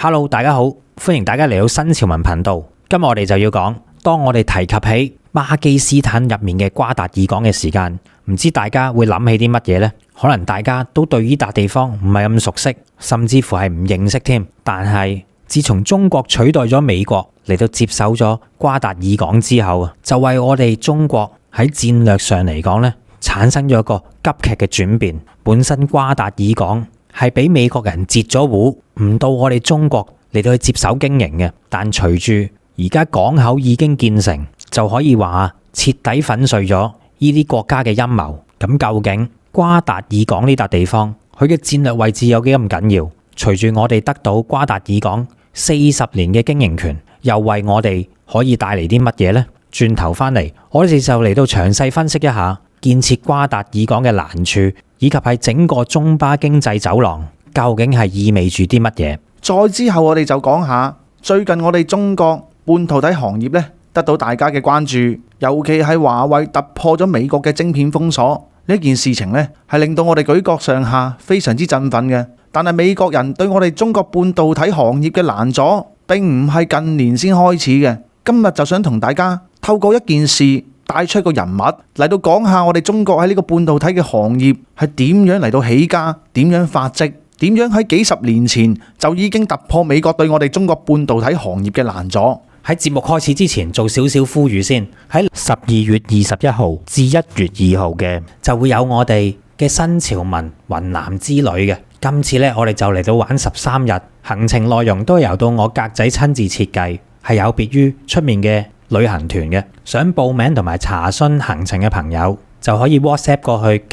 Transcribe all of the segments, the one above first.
Hello， 大家好，歡迎大家嚟到新潮文頻道。今日我哋就要講，當我哋提及起巴基斯坦入面嘅瓜達爾港嘅時間，唔知大家會諗起啲乜嘢呢？可能大家都對呢笪地方唔係咁熟悉，甚至乎係唔認識添。但係自從中國取代咗美國嚟到接手咗瓜達爾港之後，就為我哋中國喺戰略上嚟講呢，產生咗一個急劇嘅轉變。本身瓜達爾港係俾美國人截咗戶，唔到我哋中國嚟到去接手經營嘅。但隨住而家港口已經建成，就可以話徹底粉碎咗呢啲國家嘅陰謀。咁究竟瓜達爾港呢笪地方，佢嘅戰略位置有幾咁緊要？隨住我哋得到瓜達爾港40年嘅經營權，又為我哋可以帶嚟啲乜嘢呢？轉頭翻嚟，我哋就嚟到詳細分析一下建設瓜達爾港嘅難處，以及係整個中巴經濟走廊究竟係意味住啲乜嘢。再之後我哋就講下最近我哋中國半導體行業咧得到大家嘅關注，尤其係華為突破咗美國嘅晶片封鎖呢件事情咧，係令到我哋舉國上下非常之振奮嘅。但係美國人對我哋中國半導體行業嘅攔阻並唔係近年先開始嘅。今日就想同大家透過一件事帶出一個人物嚟到講下我哋中國喺呢個半導體嘅行業係點樣嚟到起家，點樣發跡，點樣喺幾十年前就已經突破美國對我哋中國半導體行業嘅攔阻。喺節目開始之前做少少呼籲先，喺12月21號至1月2號嘅就會有我哋嘅新潮文雲南之旅嘅。今次呢，我哋就嚟到玩13日，行程內容都係由到我格仔親自設計，係有別於出面嘅旅行團嘅。想報名同埋查詢行程嘅朋友就可以 WhatsApp 過去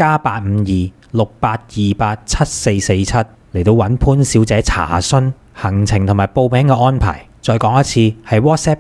+85268287447嚟到揾潘小姐查詢行程同埋報名嘅安排。再講一次，係 WhatsApp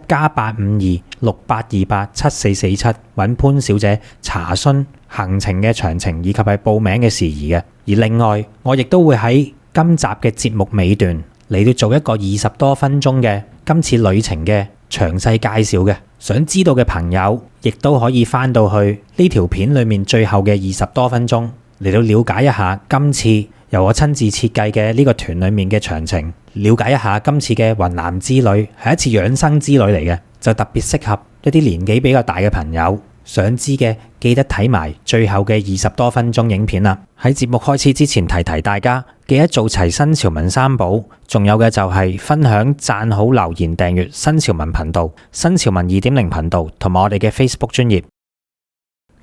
+85268287447揾潘小姐查詢行程嘅詳情以及係報名嘅事宜嘅。而另外，我亦都會喺今集嘅節目尾段嚟到做一個20多分鐘嘅今次旅程嘅詳細介紹嘅。想知道嘅朋友亦都可以翻到去呢條片裏面最後嘅20多分鐘嚟到了解一下今次由我親自設計嘅呢個團裏面嘅詳情，了解一下今次嘅雲南之旅係一次養生之旅嚟嘅，就特別適合一啲年紀比較大嘅朋友。想知嘅記得睇埋最後嘅20多分鐘影片啦。喺節目開始之前提提大家，記得做齊新潮文三寶，仲有嘅就係分享、讚好、留言、訂閱新潮文頻道、新潮文2.0頻道同埋我哋嘅 Facebook 專頁。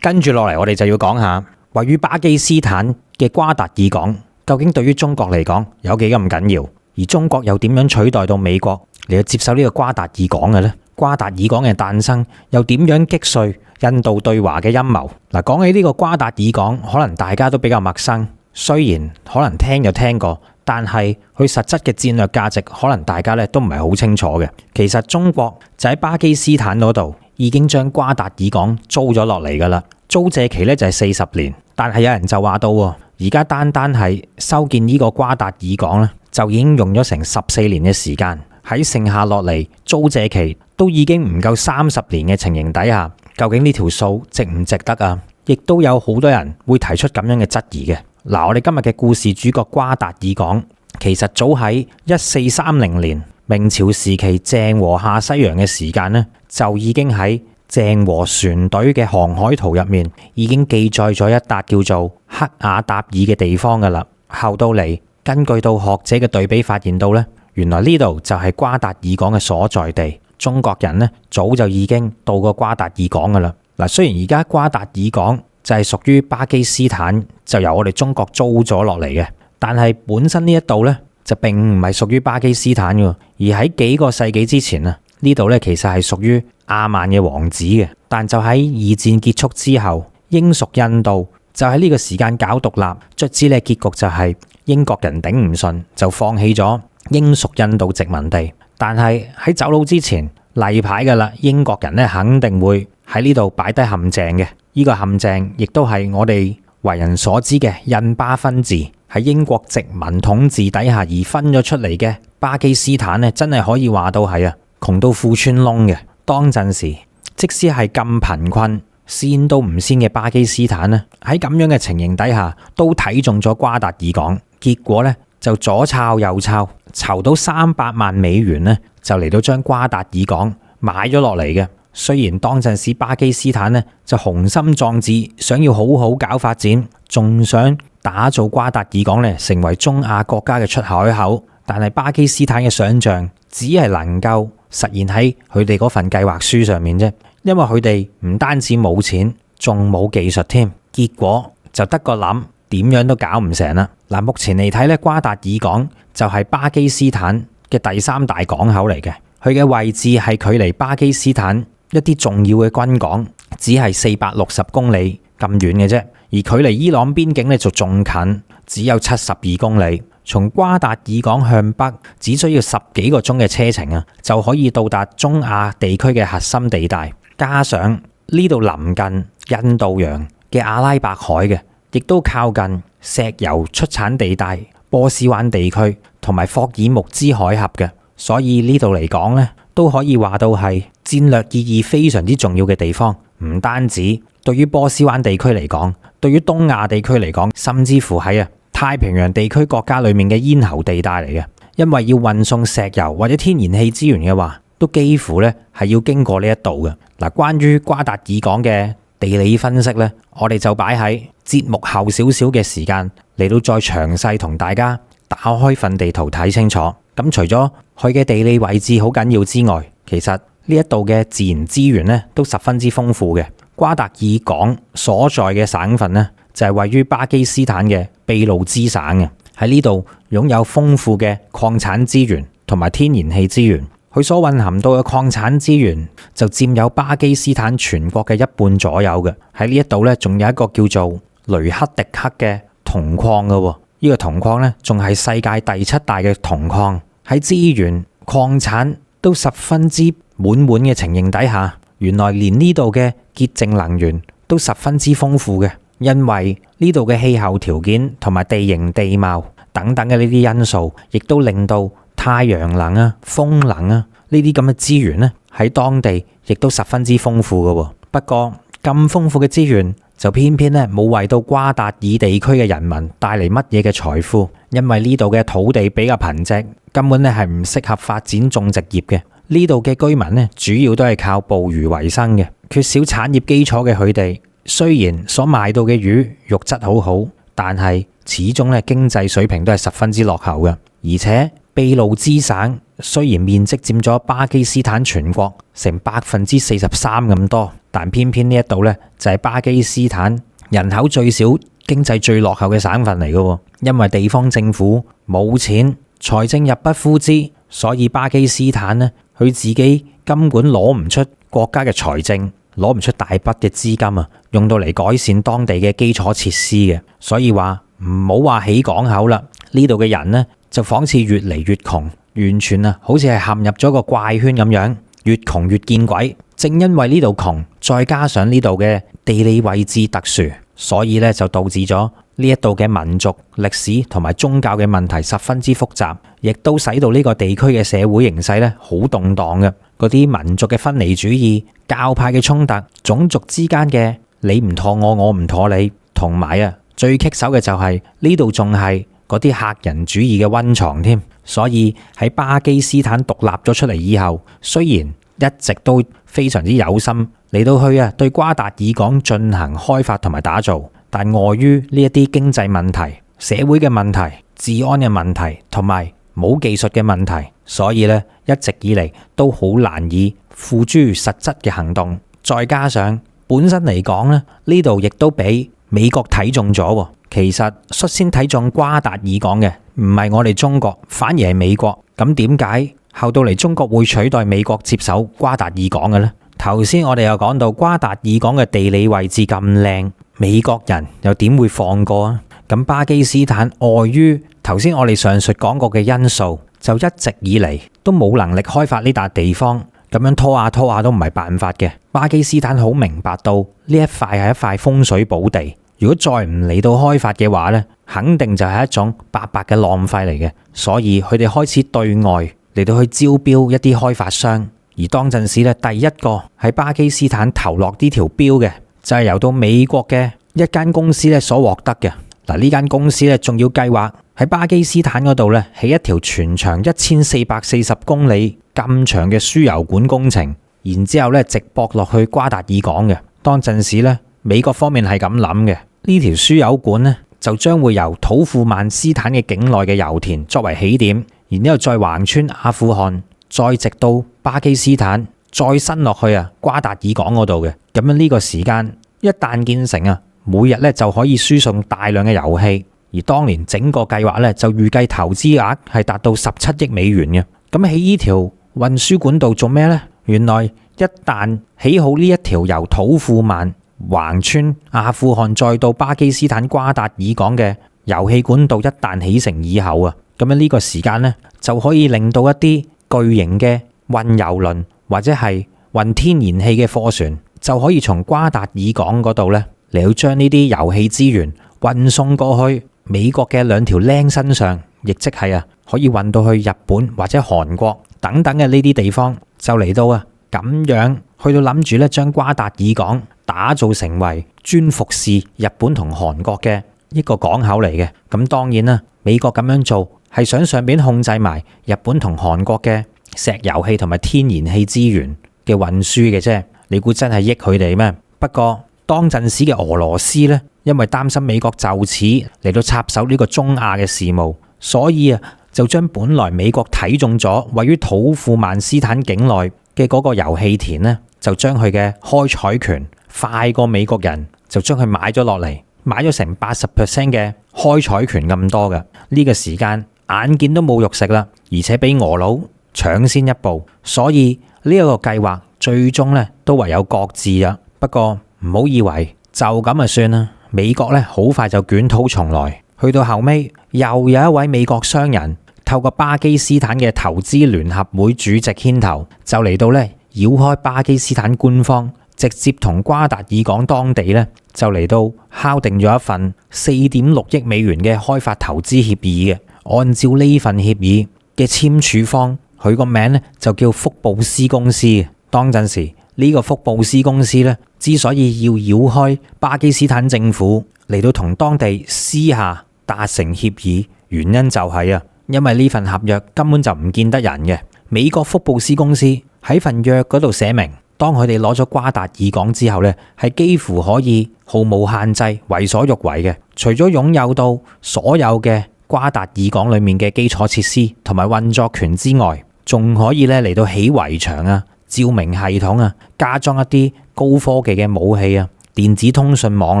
跟住落嚟，我哋就要講下位於巴基斯坦嘅瓜達爾港究竟對於中國嚟講有幾咁緊要，而中國又點樣取代到美國嚟接手呢個瓜達爾港嘅呢？瓜達爾港嘅誕生又點樣擊碎印度對華嘅陰謀？嗱，講起呢個瓜達爾港，可能大家都比較陌生，雖然可能聽就聽過，但係佢實質嘅戰略價值，可能大家咧都唔係好清楚嘅。其實中國就喺巴基斯坦嗰度已經將瓜達爾港租咗落嚟噶啦，租借期咧就係40年。但係有人就話到，而家單係修建呢個瓜達爾港咧，就已經用咗成14年嘅時間。喺剩下落嚟租借期都已經唔夠30年嘅情形底下，究竟呢條數值唔值得啊？亦都有好多人會提出咁樣嘅質疑嘅。嗱，我哋今日嘅故事主角瓜達爾港，其實早喺1430年明朝時期鄭和下西洋嘅時間呢，就已經喺鄭和船隊嘅航海圖入面已經記載咗一笪叫做克雅達爾嘅地方噶啦。後到嚟根據到學者嘅對比發現到呢，原來呢度就係瓜達爾港嘅所在地。中國人呢，早就已經到過瓜達爾港噶啦。嗱，雖然而家瓜達爾港就係屬於巴基斯坦，就由我哋中國租咗落嚟嘅，但係本身呢一度呢，就並唔係屬於巴基斯坦嘅，而喺幾個世紀之前啊，呢度呢其實係屬於阿曼嘅王子嘅。但就喺二戰結束之後，英屬印度就喺呢個時間搞獨立，卒之呢結局就係英國人頂唔順，就放棄咗英屬印度殖民地。但係喺走佬之前例牌噶啦，英國人咧肯定會喺呢度擺低陷阱嘅。呢個陷阱亦都係我哋為人所知嘅印巴分治，喺英國殖民統治底下而分咗出嚟嘅巴基斯坦咧，真係可以話到係窮到褲穿窿嘅。當陣時即使係咁貧困，先都唔先嘅巴基斯坦咧，喺咁樣嘅情形底下都睇中咗瓜達爾港，結果咧就左抄右抄，籌到300萬美元呢，就嚟到將瓜達爾港買咗落嚟嘅。雖然當陣時巴基斯坦呢就雄心壯志，想要好好搞發展，仲想打造瓜達爾港呢成為中亞國家嘅出海口，但係巴基斯坦嘅想像只係能夠實現喺佢哋嗰份計劃書上面啫，因為佢哋唔單止冇錢，仲冇技術添，結果就得個諗，點樣都搞唔成啦。嗱，目前嚟睇咧，瓜達爾港就係巴基斯坦嘅第3大港口嚟嘅，佢嘅位置係距離巴基斯坦一啲重要嘅軍港只係460公里咁遠嘅啫，而距離伊朗邊境咧就仲近，只有72公里。從瓜達爾港向北只需要10幾個鐘嘅車程啊，就可以到達中亞地區嘅核心地帶。加上呢度臨近印度洋嘅阿拉伯海嘅，亦都靠近石油出產地帶波斯灣地區同埋霍爾木茲海峽嘅，所以呢度嚟講呢，都可以話到係戰略意義非常之重要嘅地方。唔單止對於波斯灣地區嚟講，對於東亞地區嚟講，甚至乎係太平洋地區國家裏面嘅咽喉地帶嚟嘅，因為要運送石油或者天然氣資源嘅話，都幾乎咧係要經過呢一度嘅。嗱，關於瓜達爾港嘅地理分析咧，我哋就擺喺節目後少少嘅時間嚟到再詳細同大家打開份地圖睇清楚。咁除咗佢嘅地理位置好緊要之外，其實呢一度嘅自然資源咧都十分之豐富嘅。瓜達爾港所在嘅省份呢，就係位於巴基斯坦嘅秘魯茲省嘅，喺呢度擁有豐富嘅礦產資源同埋天然氣資源。佢所蘊含到嘅礦產資源就佔有巴基斯坦全國嘅1半左右嘅。喺呢一度咧，仲有一個叫做雷克迪克嘅銅礦嘅，呢個銅礦咧仲係世界第7大嘅銅礦。喺資源礦產都十分之滿嘅情形底下，原來連呢度嘅潔淨能源都十分之豐富嘅。因為呢度嘅氣候條件同埋地形地貌等等嘅呢啲因素，亦都令到太陽能啊、風能啊呢啲咁嘅資源呢喺當地亦都十分之豐富嘅。不過咁豐富嘅資源就偏偏呢冇為到瓜達爾地區嘅人民帶嚟乜嘢嘅財富，因為呢度嘅土地比較貧瘠，根本呢係唔適合發展種植業嘅。呢度嘅居民呢主要都係靠捕魚為生嘅，缺少產業基礎嘅佢哋，雖然所賣到嘅魚肉質好好，但係始終咧經濟水平都係十分之落後嘅。而且秘魯茲省雖然面積佔咗巴基斯坦全國成43%咁多，但偏偏呢一度咧就係巴基斯坦人口最少、經濟最落後嘅省份嚟嘅。因為地方政府冇錢，財政入不敷支，所以巴基斯坦呢，佢自己根本攞唔出國家嘅財政，攞唔出大筆嘅資金啊，用到嚟改善當地嘅基礎設施嘅。所以話唔好話起港口啦，呢度嘅人呢就仿似越嚟越窮，完全啊好似係陷入咗個怪圈咁樣，越窮越見鬼。正因為呢度窮，再加上呢度嘅地理位置特殊，所以咧就導致咗呢一度嘅民族歷史同埋宗教嘅問題十分之複雜，亦都使到呢個地區嘅社會形勢咧好動盪嘅。嗰啲民族嘅分離主義、教派嘅衝突、種族之間嘅你唔妥我，我唔妥你，同埋最棘手嘅就係呢度仲係嗰啲客人主義嘅溫床添。所以喺巴基斯坦獨立咗出嚟以後，雖然一直都非常之有心嚟到去對瓜達爾港進行開發同埋打造，但礙於呢一啲經濟問題、社會嘅問題、治安嘅問題同埋冇技術嘅問題，所以咧一直以嚟都好難以付諸實質嘅行動。再加上本身嚟講咧，呢度亦都俾美國睇中咗。其實率先睇中瓜達爾港嘅唔係我哋中國，反而係美國。咁點解後到嚟中國會取代美國接手瓜達爾港嘅呢？頭先我哋又講到瓜達爾港嘅地理位置咁靚，美國人又點會放過啊？咁巴基斯坦礙於頭先我哋上述講過嘅因素，就一直以嚟都冇能力開發呢笪地方，咁樣拖下拖下都唔係辦法嘅。巴基斯坦好明白到呢一塊係一塊風水寶地，如果再唔嚟到開發嘅話呢，肯定就係一種白白嘅浪費嚟嘅。所以佢哋開始對外嚟到去招標一啲開發商，而當陣時咧，第一個喺巴基斯坦投落呢條標嘅就係由到美國嘅一間公司咧所獲得嘅。嗱，呢間公司咧仲要計劃喺巴基斯坦嗰度咧起一條全長1440公里咁長嘅輸油管工程，然之後咧直駁落去瓜達爾港嘅。當陣時咧，美國方面係咁諗嘅，呢條輸油管咧就將會由土庫曼斯坦嘅境內嘅油田作為起點，然之後再橫穿阿富汗，再直到巴基斯坦，再伸落去瓜達爾港嗰度嘅。咁樣呢個時間一旦建成每日咧就可以輸送大量嘅油氣，而當年整個計劃咧就預計投資額係達到17億美元嘅。咁起呢條運輸管道做咩呢？原來一旦起好呢一條由土庫曼橫穿阿富汗再到巴基斯坦瓜達爾港嘅油氣管道一旦起成以後咁樣呢個時間呢，就可以令到一啲巨型嘅運油輪或者係運天然氣嘅貨船就可以從瓜達爾港嗰度呢嚟到將呢啲油氣資源運送過去美國嘅兩條僆身上，亦即係可以運到去日本或者韓國等等嘅呢啲地方，就嚟到咁樣去到諗住咧將瓜達爾港打造成為專服侍日本同韓國嘅一個港口嚟嘅。咁當然啦，美國咁樣做係想上邊控制埋日本同韓國嘅石油氣同埋天然氣資源嘅運輸嘅啫。你估真係益佢哋咩？不過當陣時嘅俄羅斯呢，因為擔心美國就此嚟到插手呢個中亞嘅事務，所以就將本來美國睇中咗位於土庫曼斯坦境內嘅嗰個油氣田呢，就將佢嘅開採權快過美國人，就將佢買咗落嚟，買咗成80% 嘅開採權咁多嘅。呢個時間眼見都冇肉食啦，而且俾俄佬搶先一步，所以呢一個計劃最終呢都唯有擱置啊。不過唔好以為就咁就算啦，美國呢好快就捲土重來，去到後尾又有一位美國商人透過巴基斯坦嘅投資聯合會主席牽頭，就嚟到呢繞開巴基斯坦官方，直接同瓜達爾港當地呢就嚟到敲定咗一份4.6億美元嘅開發投資協議嘅。按照呢份協議嘅簽署方，佢個名呢就叫福布斯公司。當陣時呢個福布斯公司呢，之所以要繞開巴基斯坦政府嚟到同當地私下達成協議，原因就係因為呢份合約根本就唔見得人嘅。美國福布斯公司喺份約嗰度寫明，當佢哋攞咗瓜達爾港之後呢，係幾乎可以毫無限制為所欲為嘅。除咗擁有到所有嘅瓜達爾港裏面嘅基礎設施同埋運作權之外，仲可以咧嚟到起圍牆照明系統加裝一啲高科技嘅武器電子通訊網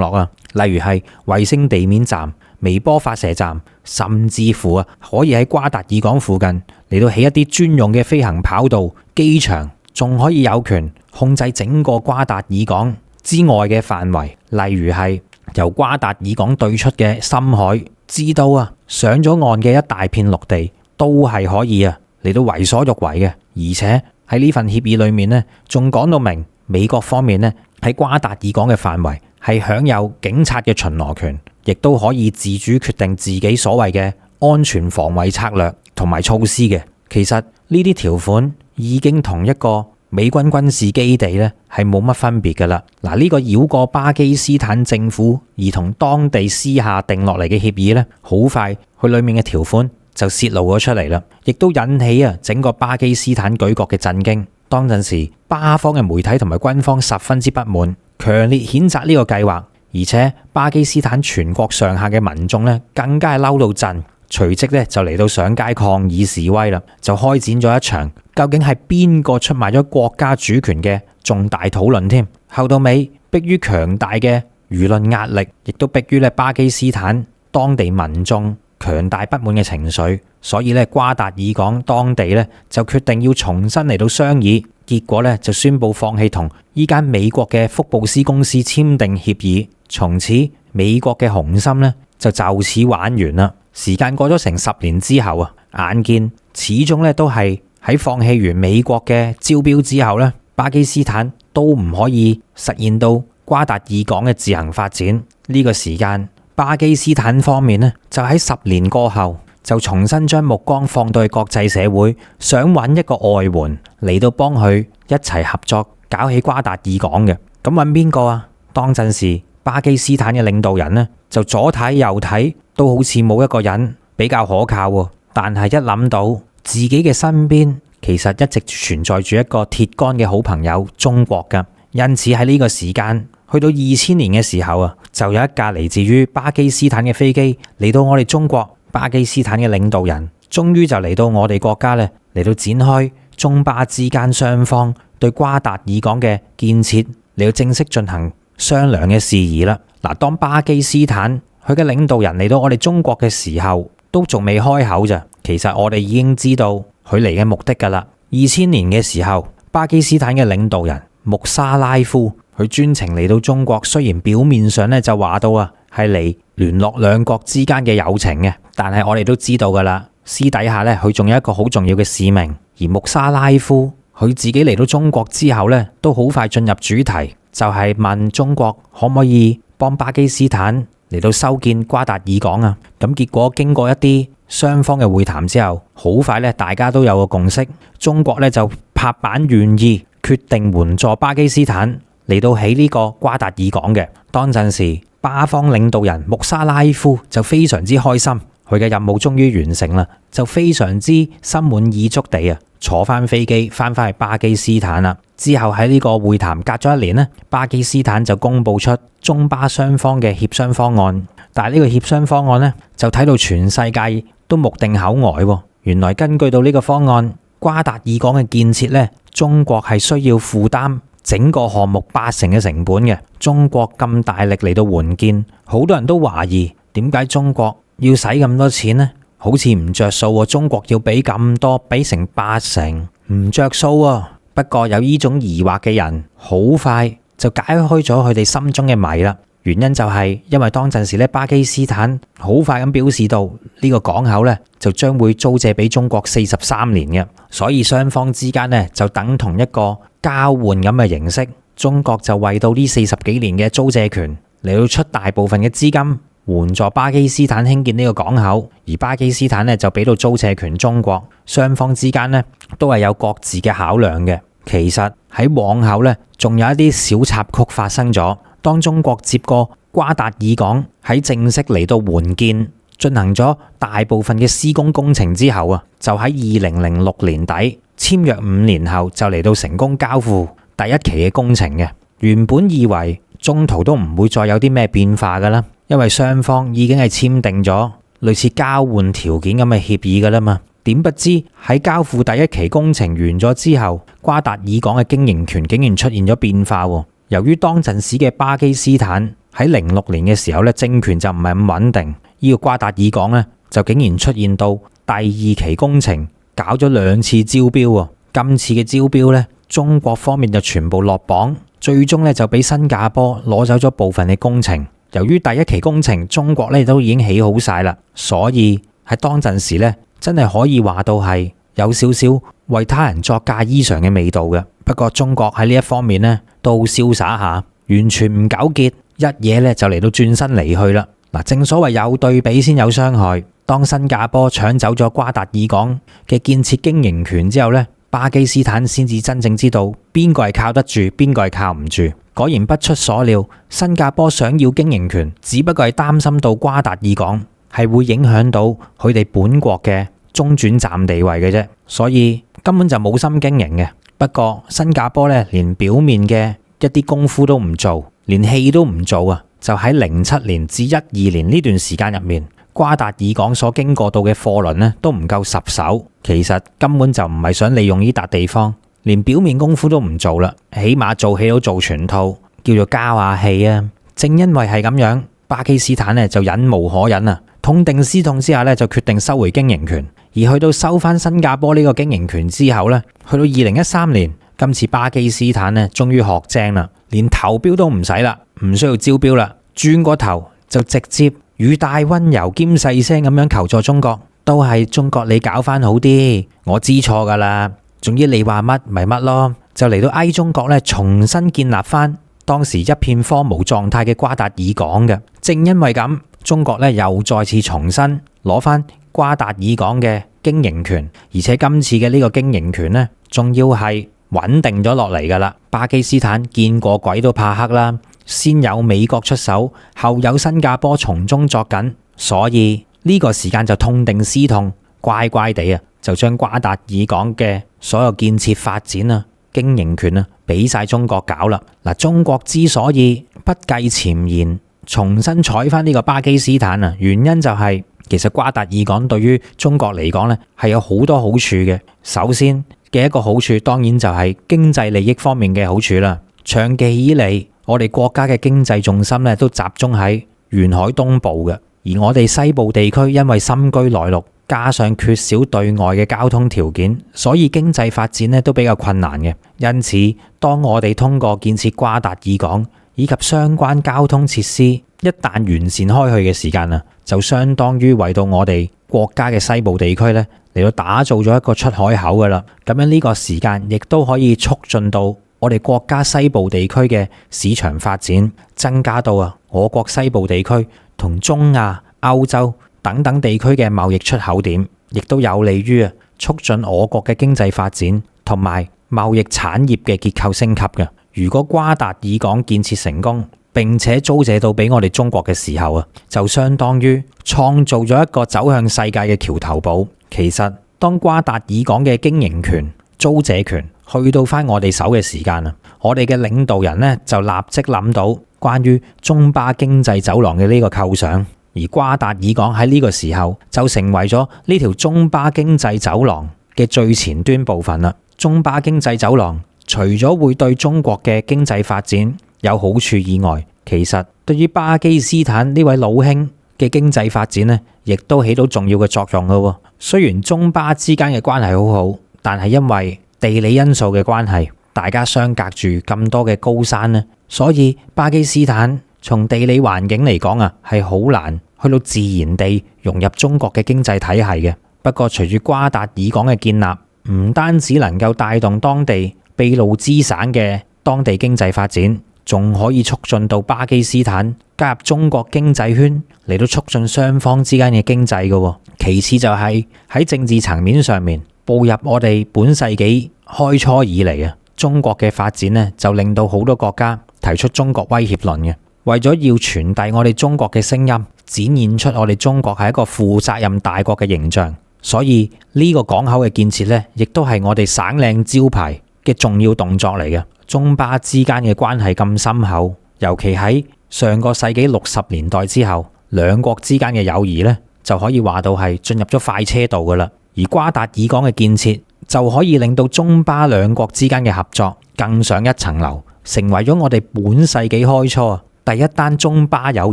絡例如係衛星地面站、微波發射站，甚至乎可以喺瓜達爾港附近嚟到起一啲專用嘅飛行跑道、機場，仲可以有權控制整個瓜達爾港之外嘅範圍，例如係由瓜達爾港對出嘅深海，至到上咗岸嘅一大片陸地，都係可以嚟到為所欲為嘅。而且喺呢份協議裏面呢，仲講到明美國方面呢喺瓜達爾港嘅範圍係享有警察嘅巡邏權，亦都可以自主決定自己所謂嘅安全防衛策略同埋措施嘅。其實呢啲條款已經同一個美軍軍事基地呢係冇乜分別噶啦。嗱，呢個繞過巴基斯坦政府而同當地私下定落嚟嘅協議呢，好快佢裏面嘅條款就泄露咗出嚟啦，亦都引起整個巴基斯坦舉國嘅震驚。當陣時，巴方嘅媒體同埋軍方十分之不滿，強烈譴責呢個計劃，而且巴基斯坦全國上下嘅民眾呢更加係嬲到震，隨即呢就嚟到上街抗議示威啦，就開展咗一場究竟係邊個出賣咗國家主權嘅重大討論添。後到尾，迫於強大嘅輿論壓力，亦都迫於巴基斯坦當地民眾強大不滿嘅情緒，所以瓜達爾港當地就決定要重新嚟到商議，結果就宣布放棄同依間美國嘅福布斯公司簽訂協議，從此美國嘅雄心就此玩完啦。時間過咗成10年之後眼見始終都係喺放棄完美國嘅招標之後巴基斯坦都唔可以實現到瓜達爾港嘅自行發展。呢個時間，巴基斯坦方面就喺10年過後就重新將目光放到去國際社會，想揾一個外援嚟到幫佢一齊合作搞起瓜達爾港嘅。咁揾邊個啊？當陣時巴基斯坦嘅領導人就左睇右睇都好似冇一個人比較可靠喎。但係一諗到自己嘅身邊其實一直存在住一個鐵桿嘅好朋友中國㗎，因此喺呢個時間去到2000年嘅時候啊，就有一架嚟自於巴基斯坦嘅飛機嚟到我哋中國。巴基斯坦嘅領導人終於就嚟到我哋國家咧，嚟到展開中巴之間雙方對瓜達爾港嘅建設嚟到正式進行商量嘅事宜啦。嗱，當巴基斯坦佢嘅領導人嚟到我哋中國嘅時候，都仲未開口咋，其實我哋已經知道佢嚟嘅目的噶啦。2000年嘅時候，巴基斯坦嘅領導人穆沙拉夫佢專程嚟到中國，雖然表面上咧就話到啊係嚟聯絡兩國之間嘅友情嘅，但係我哋都知道噶啦，私底下咧佢仲有一個好重要嘅使命。而穆沙拉夫佢自己嚟到中國之後咧，都好快進入主題，就係問中國可唔可以幫巴基斯坦嚟到修建瓜達爾港啊。咁結果經過一啲雙方嘅會談之後，好快咧大家都有個共識，中國咧就拍板願意決定援助巴基斯坦嚟到起呢個瓜達爾港嘅。當陣時巴方領導人穆沙拉夫就非常之開心，佢嘅任務終於完成啦，就非常之心滿意足地啊坐翻飛機翻返去巴基斯坦啦。之後喺呢個會談隔咗1年呢，巴基斯坦就公布出中巴雙方嘅協商方案。但係呢個協商方案呢，就睇到全世界都目定口呆喎。原來根據到呢個方案，瓜達爾港嘅建設呢，中國係需要負擔整個項目80%嘅成本嘅。中國咁大力嚟到援建，好多人都懷疑點解中國要使咁多錢呢？好似唔着數喎。中國要俾咁多，俾成80%，唔着數喎。不過有呢種疑惑嘅人，好快就解開咗佢哋心中嘅謎啦。原因就係因為當陣時咧，巴基斯坦好快咁表示到呢個港口咧就將會租借俾中國43年嘅，所以雙方之間咧就等同一個交換咁嘅形式。中國就為到呢40幾年嘅租借權嚟到出大部分嘅資金，援助巴基斯坦興建呢個港口，而巴基斯坦咧就俾到租借權中國。雙方之間咧都係有各自嘅考量嘅。其實喺往後咧仲有一啲小插曲發生咗。當中國接過瓜達爾港喺正式嚟到援建，進行咗大部分嘅施工工程之後啊，就喺2006年底簽約5年後就嚟到成功交付第一期嘅工程嘅。原本以為中途都唔會再有啲咩變化噶啦，因為雙方已經係簽訂咗類似交換條件咁嘅協議噶啦嘛。點不知喺交付第一期工程完咗之後，瓜達爾港嘅經營權竟然出現咗變化喎。由於當陣時嘅巴基斯坦喺06年嘅時候咧，政權就唔係咁穩定，呢個瓜達爾港咧就竟然出現到第2期工程搞咗2次招標喎。今次嘅招標咧，中國方面就全部落榜，最終咧就俾新加坡攞走咗部分嘅工程。由於第1期工程中國咧都已經起好晒啦，所以喺當陣時咧真係可以話到係有少少為他人作嫁衣裳嘅味道嘅。不過中國喺呢一方面呢都瀟灑下，完全唔糾結，一嘢咧就嚟到轉身離去啦。嗱，正所謂有對比先有傷害。當新加坡搶走咗瓜達爾港嘅建設經營權之後呢，巴基斯坦先至真正知道邊個係靠得住，邊個係靠唔住。果然不出所料，新加坡想要經營權，只不過係擔心到瓜達爾港係會影響到佢哋本國嘅中轉站地位嘅啫，所以根本就冇心經營嘅。不過新加坡咧連表面嘅一啲功夫都唔做，連戲都唔做啊！就喺07年至12年呢段時間入面，瓜達爾港所經過到嘅貨輪咧都唔夠10艘，其實根本就唔係想利用呢笪地方，連表面功夫都唔做啦，起碼做戲都做全套，叫做交下戲啊！正因為係咁樣，巴基斯坦咧就忍無可忍啊，痛定思痛之下咧就決定收回經營權。而去到收翻新加坡呢個經營權之後呢，去到2013年，今次巴基斯坦呢終於學精啦，連投標都唔使啦，唔需要招標啦，轉個頭就直接語帶溫柔兼細聲咁樣求助中國，都係中國你搞翻好啲，我知錯噶啦，總之你話乜咪乜咯，就嚟到哀中國呢重新建立翻當時一片荒蕪狀態嘅瓜達爾港嘅。正因為咁，中國呢又再次重新攞翻瓜達爾港嘅經營權，而且今次嘅呢個經營權呢，仲要係穩定咗落嚟噶啦。巴基斯坦見過鬼都怕黑啦，先有美國出手，後有新加坡從中作緊，所以呢個時間就痛定思痛，乖乖地啊，就將瓜達爾港嘅所有建設發展啊、經營權啊，俾晒中國搞啦。嗱，中國之所以不計前嫌，重新採翻呢個巴基斯坦啊，原因就係其實瓜達爾港對於中國嚟講咧係有好多好處嘅。首先嘅一個好處，當然就係經濟利益方面嘅好處啦。長期以嚟，我哋國家嘅經濟重心咧都集中喺沿海東部嘅，而我哋西部地區因為深居內陸，加上缺少對外嘅交通條件，所以經濟發展咧都比較困難嘅。因此，當我哋通過建設瓜達爾港以及相關交通設施一旦完善開去嘅時間啊，就相當於為到我哋國家嘅西部地區咧嚟到打造咗一個出海口噶啦。咁樣呢個時間亦都可以促進到我哋國家西部地區嘅市場發展，增加到我國西部地區同中亞、歐洲等等地區嘅貿易出口點，亦都有利於促進我國嘅經濟發展同埋貿易產業嘅結構升級嘅。如果瓜達爾港建設成功，並且租借到俾我哋中國嘅時候啊，就相當於創造咗一個走向世界嘅橋頭堡。其實當瓜達爾港嘅經營權、租借權去到翻我哋手嘅時間啊，我哋嘅領導人呢就立即諗到關於中巴經濟走廊嘅呢個構想，而瓜達爾港喺呢個時候就成為咗呢條中巴經濟走廊嘅最前端部分啦。中巴經濟走廊除咗會對中國嘅經濟發展有好處以外，其實對於巴基斯坦呢位老兄嘅經濟發展呢，亦都起到重要嘅作用噶。雖然中巴之間嘅關係好好，但係因為地理因素嘅關係，大家相隔住咁多嘅高山呢，所以巴基斯坦從地理環境嚟講係好難去到自然地融入中國嘅經濟體系嘅。不過隨住瓜達爾港嘅建立，唔單止能夠帶動當地俾路支省嘅當地經濟發展，仲可以促進到巴基斯坦加入中國經濟圈，嚟到促進雙方之間嘅經濟嘅。其次就係喺政治層面上面，步入我哋本世紀開初以嚟中國嘅發展呢，就令到好多國家提出中國威脅論嘅。為咗要傳遞我哋中國嘅聲音，展現出我哋中國係一個負責任大國嘅形象，所以呢個港口嘅建設呢，亦都係我哋省靚招牌嘅重要動作嚟嘅。中巴之間嘅關係咁深厚，尤其喺上個世紀60年代之後，兩國之間嘅友誼呢，就可以話到係進入咗快車道噶啦。而瓜達爾港嘅建設就可以令到中巴兩國之間嘅合作更上一層樓，成為咗我哋本世紀開初第一單中巴友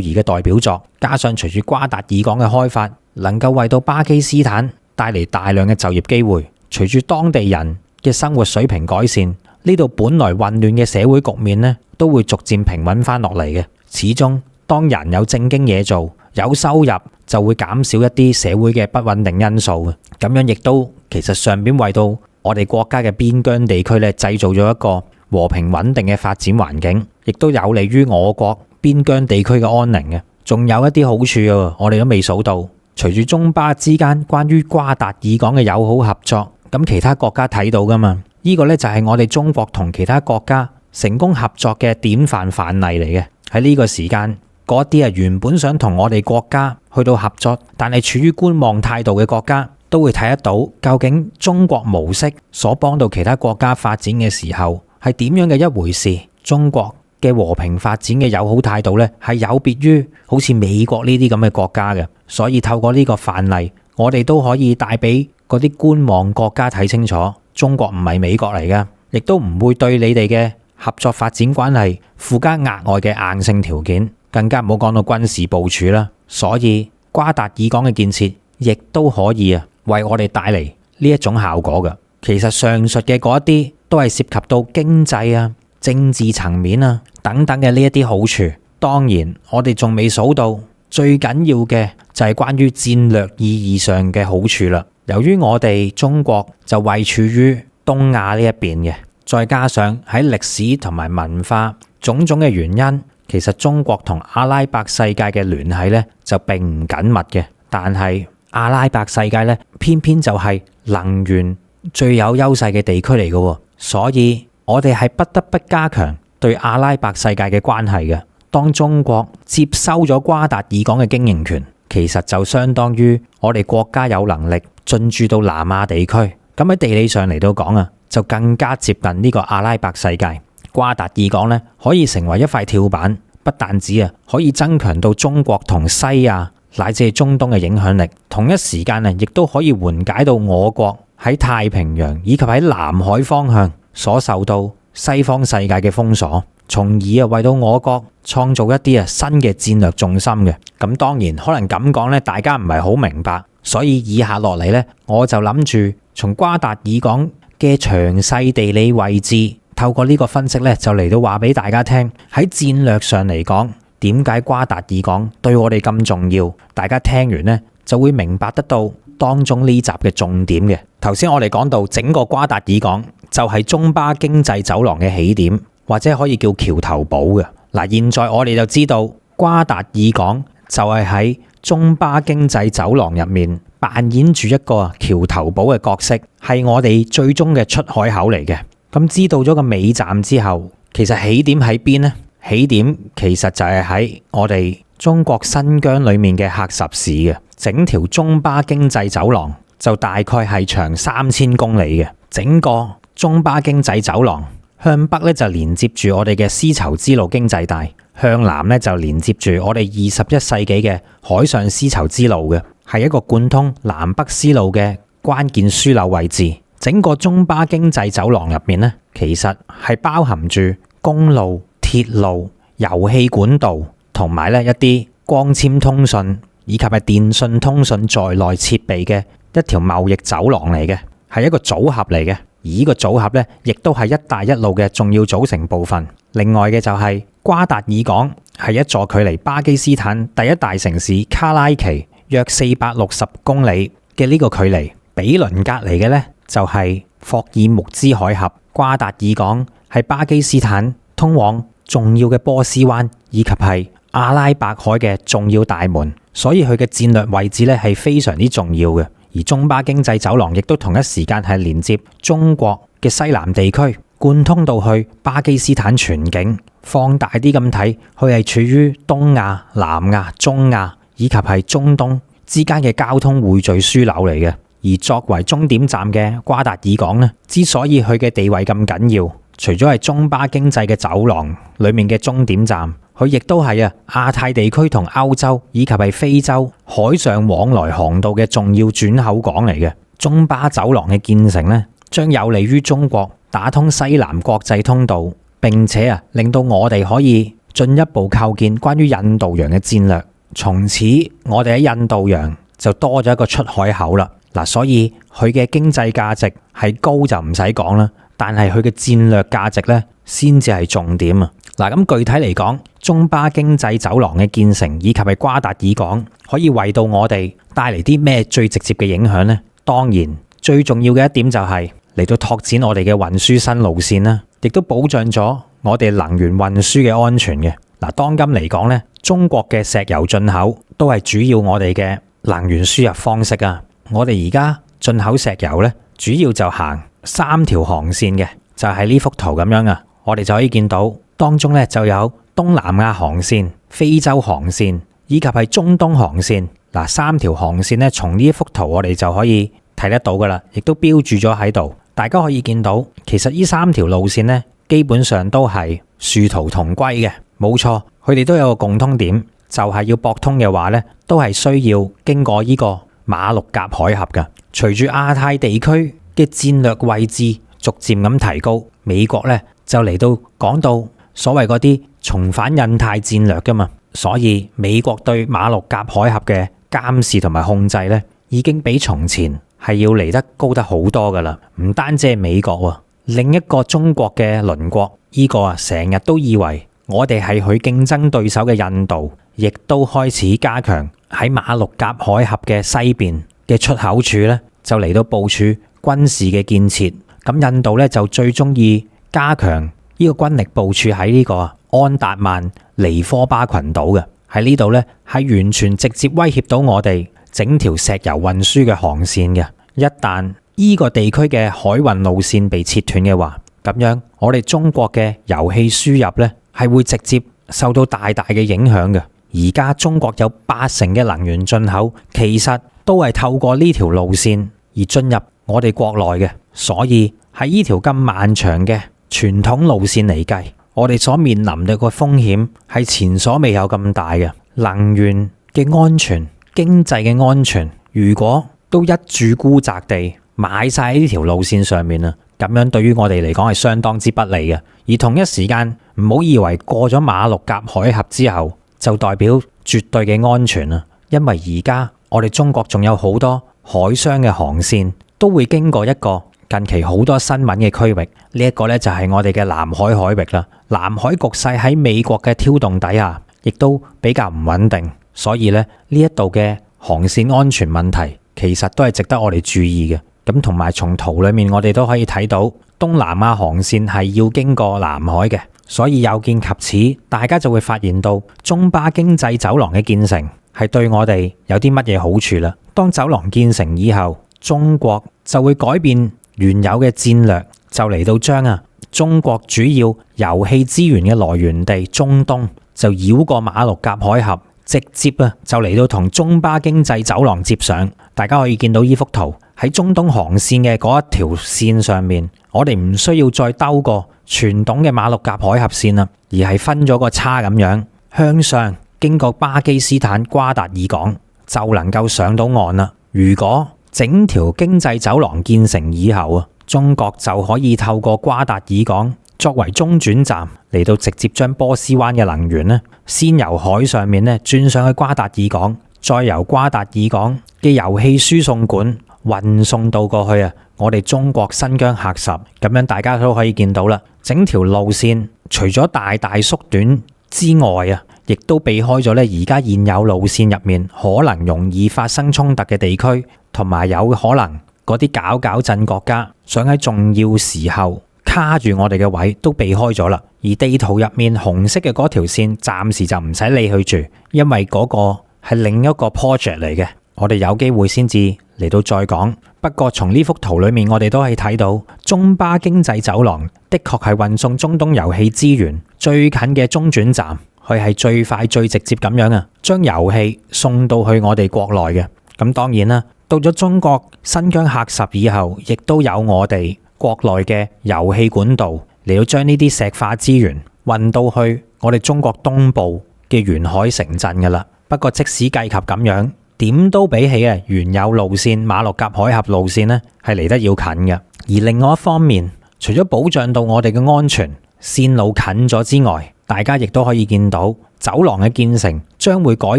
誼嘅代表作。加上隨住瓜達爾港嘅開發，能夠為到巴基斯坦帶嚟大量嘅就業機會，隨住當地人嘅生活水平改善，呢度本來混亂嘅社會局面呢，都會逐漸平穩翻落嚟嘅。始終當人有正經嘢做，有收入，就會減少一啲社會嘅不穩定因素嘅。咁樣亦都其實上邊為到我哋國家嘅邊疆地區咧，製造咗一個和平穩定嘅發展環境，亦都有利於我國邊疆地區嘅安寧嘅。仲有一啲好處啊，我哋都未數到。隨住中巴之間關於瓜達爾港嘅友好合作，咁其他國家睇到噶嘛？呢個咧就係我哋中國同其他國家成功合作嘅典範範例嚟嘅。喺呢個時間，嗰啲原本想同我哋國家去到合作，但係處於觀望態度嘅國家，都會睇得到究竟中國模式所幫到其他國家發展嘅時候係點樣嘅一回事。中國嘅和平發展嘅友好態度咧，係有別於好似美國呢啲咁嘅國家嘅。所以透過呢個範例，我哋都可以帶俾嗰啲觀望國家睇清楚，中國唔係美國嚟噶，亦都唔會對你哋嘅合作發展關係附加額外嘅硬性條件，更加唔好講到軍事部署啦。所以瓜達爾港嘅建設亦都可以為我哋帶嚟呢一種效果嘅。其實上述嘅嗰一啲都係涉及到經濟政治層面等等嘅呢一啲好處。當然我哋仲未數到最緊要嘅就係關於戰略意義上嘅好處啦。由於我哋中國就位處於東亞呢一邊嘅，再加上喺歷史同埋文化種種嘅原因，其實中國同阿拉伯世界嘅聯繫呢就並唔緊密嘅。但係阿拉伯世界呢，偏偏就係能源最有優勢嘅地區嚟嘅，所以我哋係不得不加強對阿拉伯世界嘅關係嘅。當中國接收咗瓜達爾港嘅經營權，其實就相當於我哋國家有能力進駐到南亞地區。咁喺地理上嚟到講啊，就更加接近呢個阿拉伯世界。瓜達爾港咧可以成為一塊跳板，不但止啊，可以增強到中國同西亞乃至係中東嘅影響力，同一時間啊，亦都可以緩解到我國喺太平洋以及喺南海方向所受到西方世界嘅封鎖，從而啊為到我國創造一啲新嘅戰略重心嘅。咁當然可能咁講咧，大家唔係好明白，所以以下落嚟咧，我就諗住從瓜達爾港嘅詳細地理位置，透過呢個分析咧，就嚟到話俾大家聽，喺戰略上嚟講，點解瓜達爾港對我哋咁重要？大家聽完呢，就會明白得到當中呢集嘅重點嘅。頭先我哋講到整個瓜達爾港就係中巴經濟走廊嘅起點，或者可以叫橋頭堡嘅。嗱，現在我哋就知道瓜達爾港就係喺中巴經濟走廊入面扮演住一個橋頭堡嘅角色，係我哋最終嘅出海口嚟嘅。咁知道咗個尾站之後，其實起點喺邊呢？起點其實就係喺我哋中國新疆裏面嘅喀什市嘅。整條中巴經濟走廊就大概係長3000公里嘅。整個中巴經濟走廊向北咧就連接住我哋嘅絲綢之路經濟帶，向南咧就連接住我哋21世紀嘅海上絲綢之路嘅，係一個貫通南北絲路嘅關鍵樞紐位置。整個中巴經濟走廊入面咧，其實係包含住公路、鐵路、油氣管道同埋咧一啲光纖通訊以及係電信通訊在內設備嘅一條貿易走廊嚟嘅，係一個組合嚟嘅。而呢個組合咧，亦都係一帶一路嘅重要組成部分。另外嘅就係瓜達爾港係一座距離巴基斯坦第一大城市卡拉奇約460公里嘅呢個距離，比鄰隔離嘅咧就係霍爾木茲海峽。瓜達爾港係巴基斯坦通往重要嘅波斯灣以及係阿拉伯海嘅重要大門，所以佢嘅戰略位置咧係非常之重要嘅。而中巴經濟走廊亦都同一時間係連接中國嘅西南地區，貫通到去巴基斯坦全境。放大啲咁睇，佢係處於東亞、南亞、中亞以及係中東之間嘅交通匯聚樞紐嚟嘅。而作為終點站嘅瓜達爾港呢，之所以佢嘅地位咁緊要，除咗係中巴經濟嘅走廊裏面嘅終點站，佢亦都係亞太地區同歐洲以及係非洲海上往來航道嘅重要轉口港嚟嘅。中巴走廊嘅建成呢，將有利於中國打通西南國際通道，並且令到我哋可以進一步構建關於印度洋嘅戰略。從此我哋喺印度洋就多咗一個出海口啦。嗱，所以佢嘅經濟價值係高就唔使講啦，但係佢嘅戰略價值咧先至係重點啊！嗱，咁具體嚟講，中巴經濟走廊嘅建成以及係瓜達爾港可以為到我哋帶嚟啲咩最直接嘅影響呢？當然最重要嘅一點就係嚟到拓展我哋嘅運輸新路線啦，亦都保障咗我哋能源運輸嘅安全嘅。嗱，當今嚟講咧，中國嘅石油進口都係主要我哋嘅能源輸入方式啊！我哋而家進口石油咧，主要就行3條航線嘅，就係呢幅圖咁樣啊。我哋就可以見到當中咧就有東南亞航線、非洲航線以及係中東航線。嗱，3條航線咧，從呢一幅圖我哋就可以睇得到噶啦，亦都標注咗喺度。大家可以見到，其實呢3條路線咧，基本上都係殊途同歸嘅，冇錯。佢哋都有個共通點，就係要駁通嘅話咧，都係需要經過呢個馬六甲海峽嘅。隨住亞太地區嘅戰略位置逐漸咁提高，美國咧就嚟到講到所謂嗰啲重返印太戰略噶嘛，所以美國對馬六甲海峽嘅監視同埋控制咧，已經比從前係要嚟得高得好多噶啦。唔單止係美國喎，另一個中國嘅鄰國呢個成日都以為我哋係佢競爭對手嘅印度，亦都開始加強喺馬六甲海峽嘅西邊嘅出口處咧，就嚟到部署軍事嘅建設。咁印度咧就最中意加強呢個軍力部署喺呢個安達曼尼科巴群島嘅。喺呢度咧係完全直接威脅到我哋整條石油運輸嘅航線嘅。一旦呢個地區嘅海運路線被切斷嘅話，咁樣我哋中國嘅油氣輸入呢係會直接受到大大嘅影響嘅。而家中國有80%嘅能源進口，其實都係透過呢條路線而進入我哋國內嘅，所以喺呢條咁漫長嘅傳統路線嚟計，我哋所面臨嘅個風險係前所未有咁大嘅。能源嘅安全、經濟嘅安全，如果都一注孤責地買晒呢條路線上面啊，咁樣對於我哋嚟講係相當之不利嘅。而同一時間，唔好以為過咗馬六甲海峽之後就代表絕對嘅安全啊，因為而家我哋中國仲有好多海商嘅航線都會經過一個近期好多新聞嘅區域，呢一個呢，就係我哋嘅南海海域啦。南海局勢喺美國嘅挑動底下，亦都比較唔穩定，所以呢，呢一度嘅航線安全問題其實都係值得我哋注意嘅。咁同埋從圖裏面我哋都可以睇到東南亞航線係要經過南海嘅，所以有見及此，大家就會發現到中巴經濟走廊嘅建成係對我哋有啲乜嘢好處啦。當走廊建成以後，中國就會改變原有嘅戰略，就嚟到將中國主要油氣資源嘅來源地中東就繞過馬六甲海峽，直接就嚟到同中巴經濟走廊接上。大家可以見到呢幅圖，喺中東航線嘅嗰一條線上面，我哋唔需要再兜過傳統嘅馬六甲海峽線啦，而係分咗個叉咁樣向上經過巴基斯坦瓜達爾港就能夠上到岸啦。如果整條經濟走廊建成以後中國就可以透過瓜達爾港作為中轉站嚟到直接將波斯灣嘅能源先由海上面轉上去瓜達爾港，再由瓜達爾港嘅油氣輸送管運送到過去我哋中國新疆喀什。咁樣大家都可以見到啦，整條路線除咗大大縮短之外亦都避開咗而家現有路線入面可能容易發生衝突嘅地區，同埋有可能嗰啲搞震國家想喺重要時候卡住我哋嘅位都避開咗啦。而地圖入面紅色嘅嗰條線暫時就唔使理佢住，因為嗰個係另一個 project 嚟嘅，我哋有機會先至嚟到再講。不過從呢幅圖裏面我哋都可以睇到，中巴經濟走廊的確係運送中東油氣資源最近嘅中轉站，佢係最快最直接咁樣將油氣送到去我哋國內嘅。咁當然啦，到咗中國新疆喀什以後，亦都有我哋國內嘅油氣管道嚟到將呢啲石化資源運到去我哋中國東部嘅沿海城鎮噶啦。不過即使計及咁樣，點都比起原有路線馬六甲海峽路線係嚟得要近嘅。而另外一方面，除咗保障到我哋嘅安全，線路近咗之外，大家亦都可以見到走廊嘅建成將會改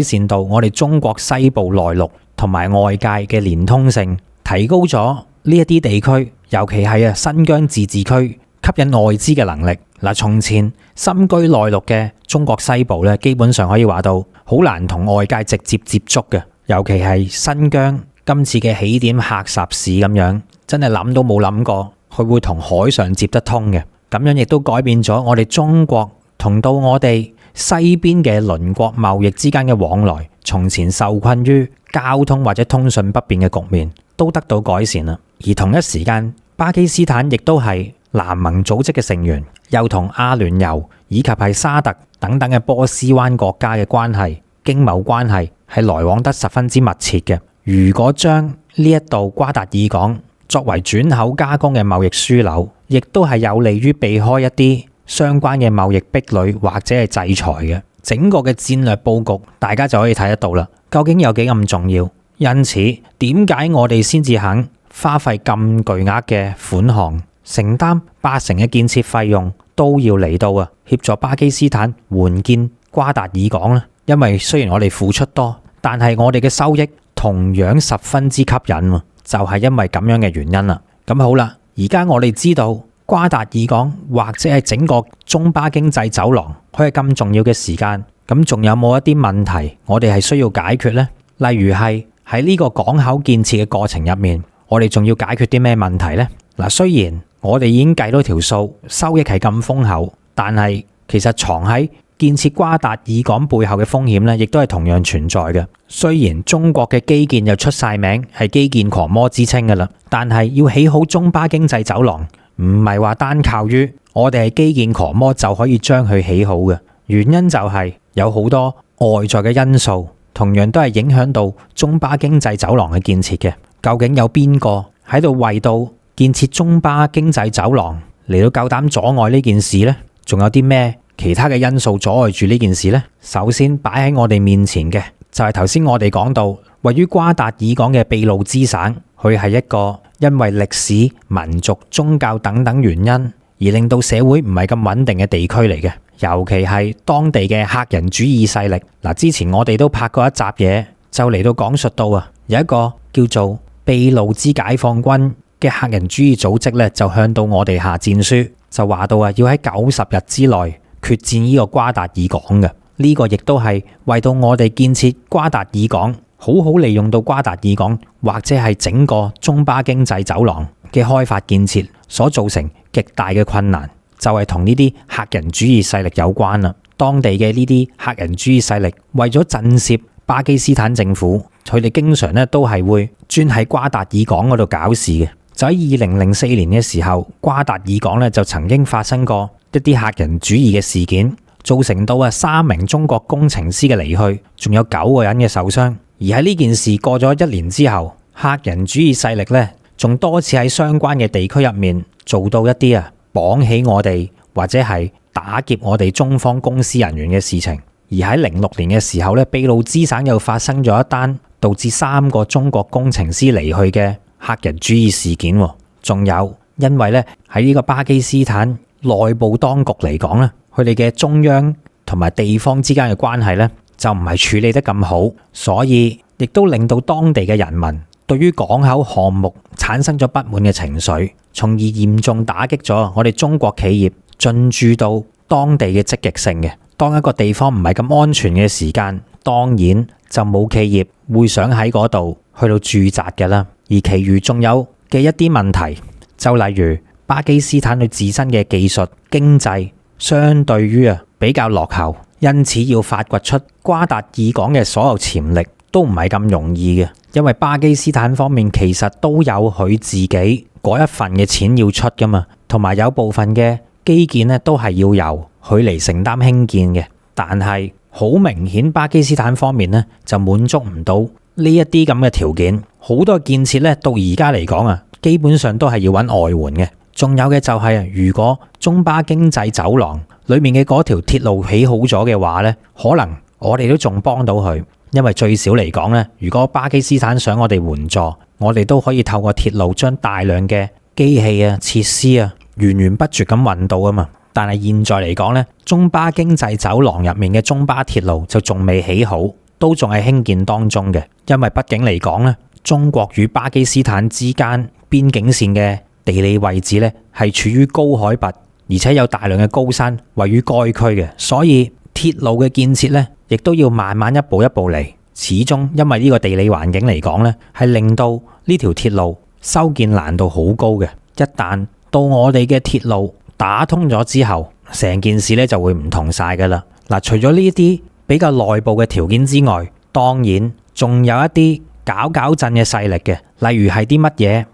善到我哋中國西部內陸同埋外界嘅連通性，提高咗呢一啲地區，尤其係新疆自治區吸引外資嘅能力。從前深居內陸嘅中國西部基本上可以話到好難同外界直接接觸嘅，尤其係新疆今次嘅起點喀什市咁樣，真係諗都冇諗過佢會同海上接得通嘅。咁樣亦都改變咗我哋中國同到我哋西邊嘅鄰國貿易之間嘅往來，從前受困於交通或者通訊不便嘅局面都得到改善啦。而同一時間，巴基斯坦亦都係南盟組織嘅成員，又同阿聯酋以及係沙特等等嘅波斯灣國家嘅關係、經貿關係係來往得十分之密切嘅。如果將呢一度瓜達爾港作為轉口加工嘅貿易樞紐，亦都係有利於避開一啲相關嘅貿易壁壘或者係制裁嘅。整個嘅戰略佈局，大家就可以睇得到啦。究竟有幾咁重要？因此，點解我哋先至肯花費咁巨額嘅款項，承擔80%嘅建設費用，都要嚟到協助巴基斯坦援建瓜達爾港呢？因為雖然我哋付出多，但係我哋嘅收益同樣十分之吸引，就係因為咁樣嘅原因啦。咁好啦，而家我哋知道瓜達爾港或者係整個中巴經濟走廊，佢係咁重要嘅時間，咁仲有冇一啲問題我哋係需要解決呢？例如係喺呢個港口建設嘅過程入面，我哋仲要解決啲咩問題呢？雖然我哋已經計到條數，收益係咁豐厚，但係其實藏喺建設瓜達爾港背後嘅風險亦都係同樣存在嘅。雖然中國嘅基建又出晒名，係基建狂魔之稱噶啦，但係要起好中巴經濟走廊，唔係話單靠於我哋係基建狂魔就可以將佢起好嘅。原因就係有好多外在嘅因素，同樣都係影響到中巴經濟走廊嘅建設嘅。究竟有邊個喺度為到建設中巴經濟走廊嚟到夠膽阻礙呢件事呢？仲有啲咩其他嘅因素阻礙住呢件事呢？首先擺喺我哋面前嘅就係頭先我哋講到位於瓜達爾港嘅秘魯支省，佢係一個因為歷史、民族、宗教等等原因而令到社會唔係咁穩定嘅地區嚟嘅，尤其係當地嘅客人主義勢力。嗱，之前我哋都拍過一集嘢，就嚟到講述到啊，有一個叫做秘魯之解放軍嘅客人主義組織咧，就向到我哋下戰書，就話到啊，要喺90日之內決戰呢個瓜達爾港嘅。呢個亦都係為到我哋建設瓜達爾港，好好利用到瓜達爾港或者係整個中巴經濟走廊嘅開發建設所造成極大嘅困難，就係同呢啲客人主義勢力有關啦。當地嘅呢啲客人主義勢力為咗震懾巴基斯坦政府，佢哋經常咧都係會專喺瓜達爾港嗰度搞事嘅。就喺2004年嘅時候，瓜達爾港咧就曾經發生過一啲客人主義嘅事件，造成到3名中國工程師嘅離去，仲有9個人嘅受傷。而喺呢件事過咗1年之後，客人主義勢力咧仲多次喺相關嘅地區入面做到一啲綁起我哋或者係打劫我哋中方公司人員嘅事情。而喺06年嘅時候咧，秘魯支省又發生咗一單導致3個中國工程師離去嘅客人主義事件。仲有因為咧喺呢個巴基斯坦內部當局嚟講咧，佢哋嘅中央同埋地方之間嘅關係咧就唔係處理得咁好，所以亦都令到當地嘅人民對於港口項目產生咗不滿嘅情緒，從而嚴重打擊咗我哋中國企業進駐到當地嘅積極性嘅。當一個地方唔係咁安全嘅時間，當然就冇企業會想喺嗰度去到駐紮嘅啦。而其餘仲有嘅一啲問題，就例如巴基斯坦佢自身嘅技術經濟相對於比較落後，因此要發掘出瓜達爾港嘅所有潛力都唔係咁容易嘅。因為巴基斯坦方面其實都有佢自己嗰一份嘅錢要出噶嘛，同埋有部分嘅基建咧都係要由佢嚟承擔興建嘅。但係好明顯巴基斯坦方面咧就滿足唔到呢一啲咁嘅條件，好多建設咧到而家嚟講基本上都係要揾外援嘅。仲有嘅就係如果中巴經濟走廊裏面嘅嗰條鐵路起好咗嘅話咧，可能我哋都仲幫到佢。因為最少嚟講咧，如果巴基斯坦想我哋援助，我哋都可以透過鐵路將大量嘅機器設施源源不絕咁運到啊嘛。但係現在嚟講咧，中巴經濟走廊入面嘅中巴鐵路就仲未起好，都仲係興建當中嘅。因為畢竟嚟講咧，中國與巴基斯坦之間邊境線嘅地理位置咧係處於高海拔，而且有大量嘅高山位於該區嘅，所以鐵路嘅建設咧亦都要慢慢一步一步嚟。始終因為呢個地理環境嚟講咧，係令到呢條鐵路修建難度好高嘅。一旦到我哋嘅鐵路打通咗之後，成件事咧就會唔同晒噶啦。嗱，除咗呢啲比較內部嘅條件之外，當然仲有一啲搞震嘅勢力嘅，例如係啲乜嘢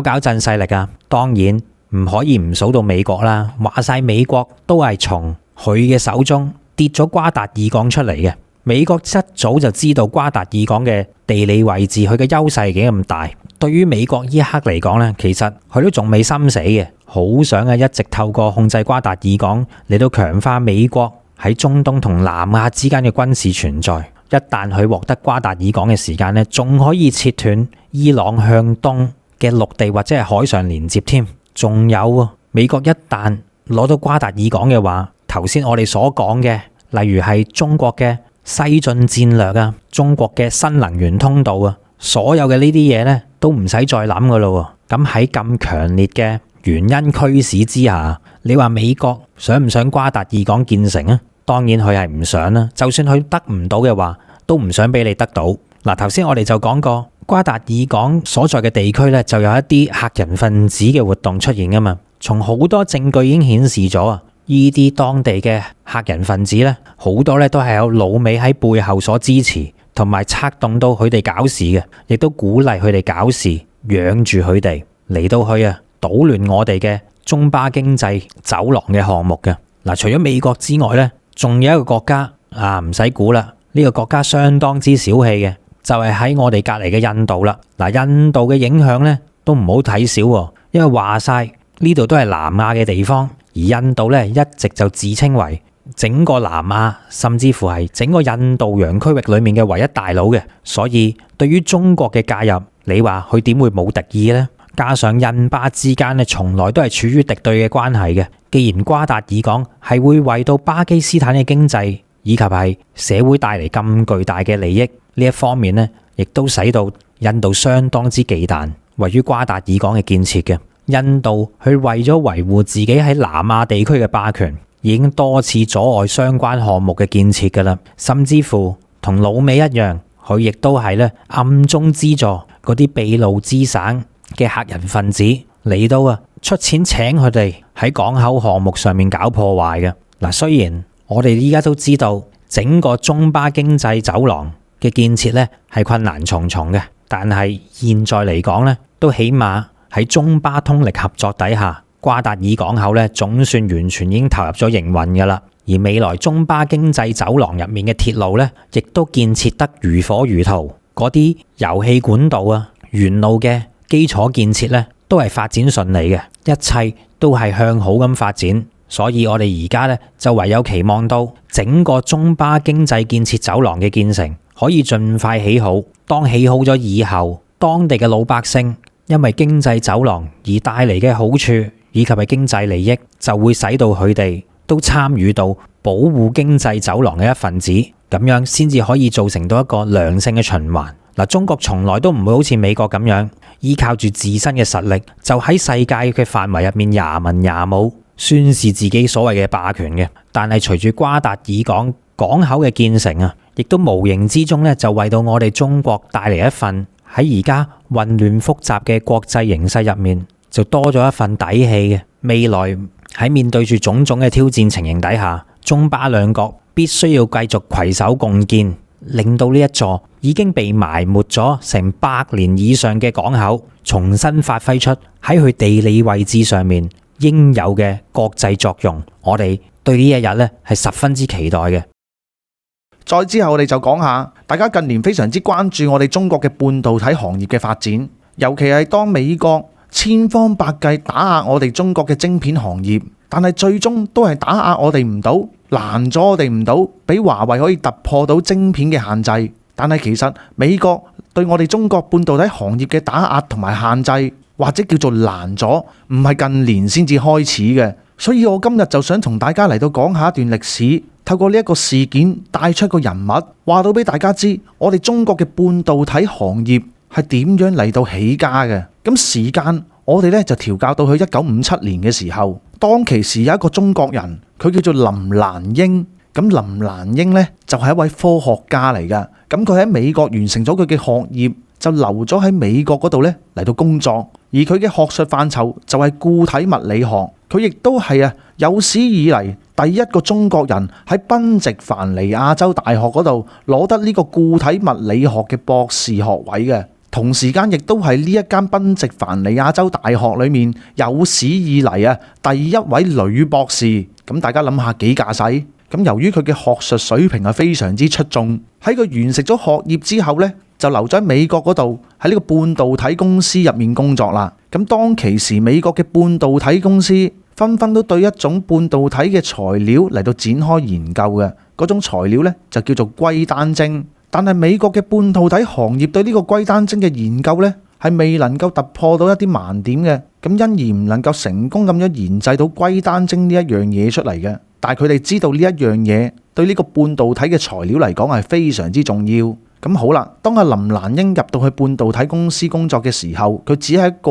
搞震勢力啊？當然唔可以唔數到美國啦。話晒美國都係從佢嘅手中跌咗瓜達爾港出嚟嘅。美國一早就知道瓜達爾港嘅地理位置，佢嘅優勢幾咁大。對於美國呢一刻嚟講咧，其實佢都仲未心死嘅，好想一直透過控制瓜達爾港嚟到強化美國喺中東同南亞之間嘅軍事存在。一旦佢獲得瓜達爾港嘅時間咧，仲可以切斷伊朗向東嘅陸地或者係海上連接添。仲有美國一旦攞到瓜達爾港嘅話，頭先我哋所講嘅，例如係中國嘅西進戰略中國嘅新能源通道所有嘅呢啲嘢咧都唔使再諗噶咯。咁喺咁強烈嘅原因驅使之下，你話美國想唔想瓜達爾港建成啊？當然佢係唔想啦。就算佢得唔到嘅話，都唔想俾你得到。嗱，頭先我哋就講過瓜達爾港所在嘅地區咧，就有一啲客人分子嘅活動出現噶嘛。從好多證據已經顯示咗呢啲當地嘅客人分子咧，好多咧都係有老美喺背後所支持，同埋策動到佢哋搞事嘅，亦都鼓勵佢哋搞事，養住佢哋嚟到去搗亂我哋嘅中巴經濟走廊嘅項目嘅。嗱，除咗美國之外咧，仲有一個國家唔使估啦，呢個國家相當之小氣嘅，就係喺我哋隔籬嘅印度啦。嗱，印度嘅影響咧都唔好睇少喎，因為話晒呢度都係南亞嘅地方，而印度咧一直就自稱為整個南亞，甚至乎係整個印度洋區域裏面嘅唯一大佬嘅，所以對於中國嘅介入，你話佢點會冇敵意呢？加上印巴之間咧從來都係處於敵對嘅關係嘅，既然瓜達爾港係會為到巴基斯坦嘅經濟以及係社會帶嚟咁巨大嘅利益，呢一方面呢亦都使到印度相當之忌憚位於瓜達爾港嘅建設嘅。印度佢為咗維護自己喺南亞地區嘅霸權，已經多次阻礙相關項目嘅建設㗎啦，甚至乎同老美一樣，佢亦都係咧暗中資助嗰啲俾路支省嘅客人分子嚟到出錢請佢哋喺港口項目上面搞破壞嘅。嗱，雖然我哋依家都知道整個中巴經濟走廊嘅建設咧係困難重重嘅，但係現在嚟講咧，都起碼喺中巴通力合作底下，瓜達爾港口咧總算完全已經投入咗營運㗎啦。而未來中巴經濟走廊入面嘅鐵路咧，亦都建設得如火如荼，嗰啲油氣管道沿路嘅基礎建設咧都係發展順利嘅，一切都係向好咁發展。所以我哋而家咧就唯有期望到整個中巴經濟建設走廊嘅建成可以盡快起好。當起好咗以後，當地嘅老百姓因為經濟走廊而帶嚟嘅好處以及係經濟利益，就會使到佢哋都參與到保護經濟走廊嘅一份子，咁樣先至可以造成到一個良性嘅循環。嗱，中國從來都唔會好似美國咁樣依靠住自身嘅實力，就喺世界嘅範圍入面牙文牙武宣示自己所謂嘅霸權嘅。但係隨住瓜達爾港口嘅建成亦都無形之中咧就為到我哋中國帶嚟一份喺而家混亂複雜嘅國際形勢入面就多咗一份底氣嘅。未來喺面對住種種嘅挑戰情形底下，中巴兩國必須要繼續攜手共建，令到呢一座已經被埋沒咗成100年以上嘅港口重新發揮出喺佢地理位置上面應有嘅國際作用。我哋對呢一日咧係十分之期待嘅。再之後我哋就講下大家近年非常之關注我哋中國嘅半導體行業嘅發展，尤其係當美國千方百計打壓我哋中國嘅晶片行業，但係最終都係打壓我哋唔到，攔咗我哋唔到，俾華為可以突破到晶片嘅限制。但係其實美國對我哋中國半導體行業嘅打壓同埋限制，或者叫做攔咗，唔係近年先至開始嘅。所以我今日就想同大家嚟到講下一段歷史，透過呢一個事件帶出一個人物，話到俾大家知我哋中國嘅半導體行業係點樣嚟到起家嘅。咁時間我哋咧就調校到去1957年嘅時候，當其時有一個中國人，佢叫做林蘭英。咁林蘭英咧就係一位科學家嚟噶。咁佢喺美國完成咗佢嘅學業，就留咗喺美國嗰度咧嚟到工作。而佢嘅學術範疇就係固體物理學。佢亦都係有史以嚟第一個中國人喺賓夕凡尼亞州大學嗰度攞得呢個固體物理學嘅博士學位嘅。同時間亦都係呢一間賓夕凡尼亞州大學裏面有史以嚟第一位女博士。咁大家諗下幾架勢？咁由於佢嘅學術水平係非常之出眾，喺佢完成咗學業之後呢，就留咗喺美國嗰度喺呢個半導體公司入面工作啦。咁當其時美國嘅半導體公司紛紛都對一種半導體嘅材料嚟到展開研究嘅，嗰種材料呢，就叫做硅丹晶。但係美國嘅半導體行業對呢個硅丹晶嘅研究呢，係未能夠突破到一啲盲點嘅，咁因而唔能夠成功咁樣研製到硅丹晶呢一樣嘢出嚟嘅。但係佢哋知道呢一樣嘢對呢個半導體嘅材料嚟講係非常之重要。咁好啦，當阿林蘭英入到去半導體公司工作嘅時候，佢只係一個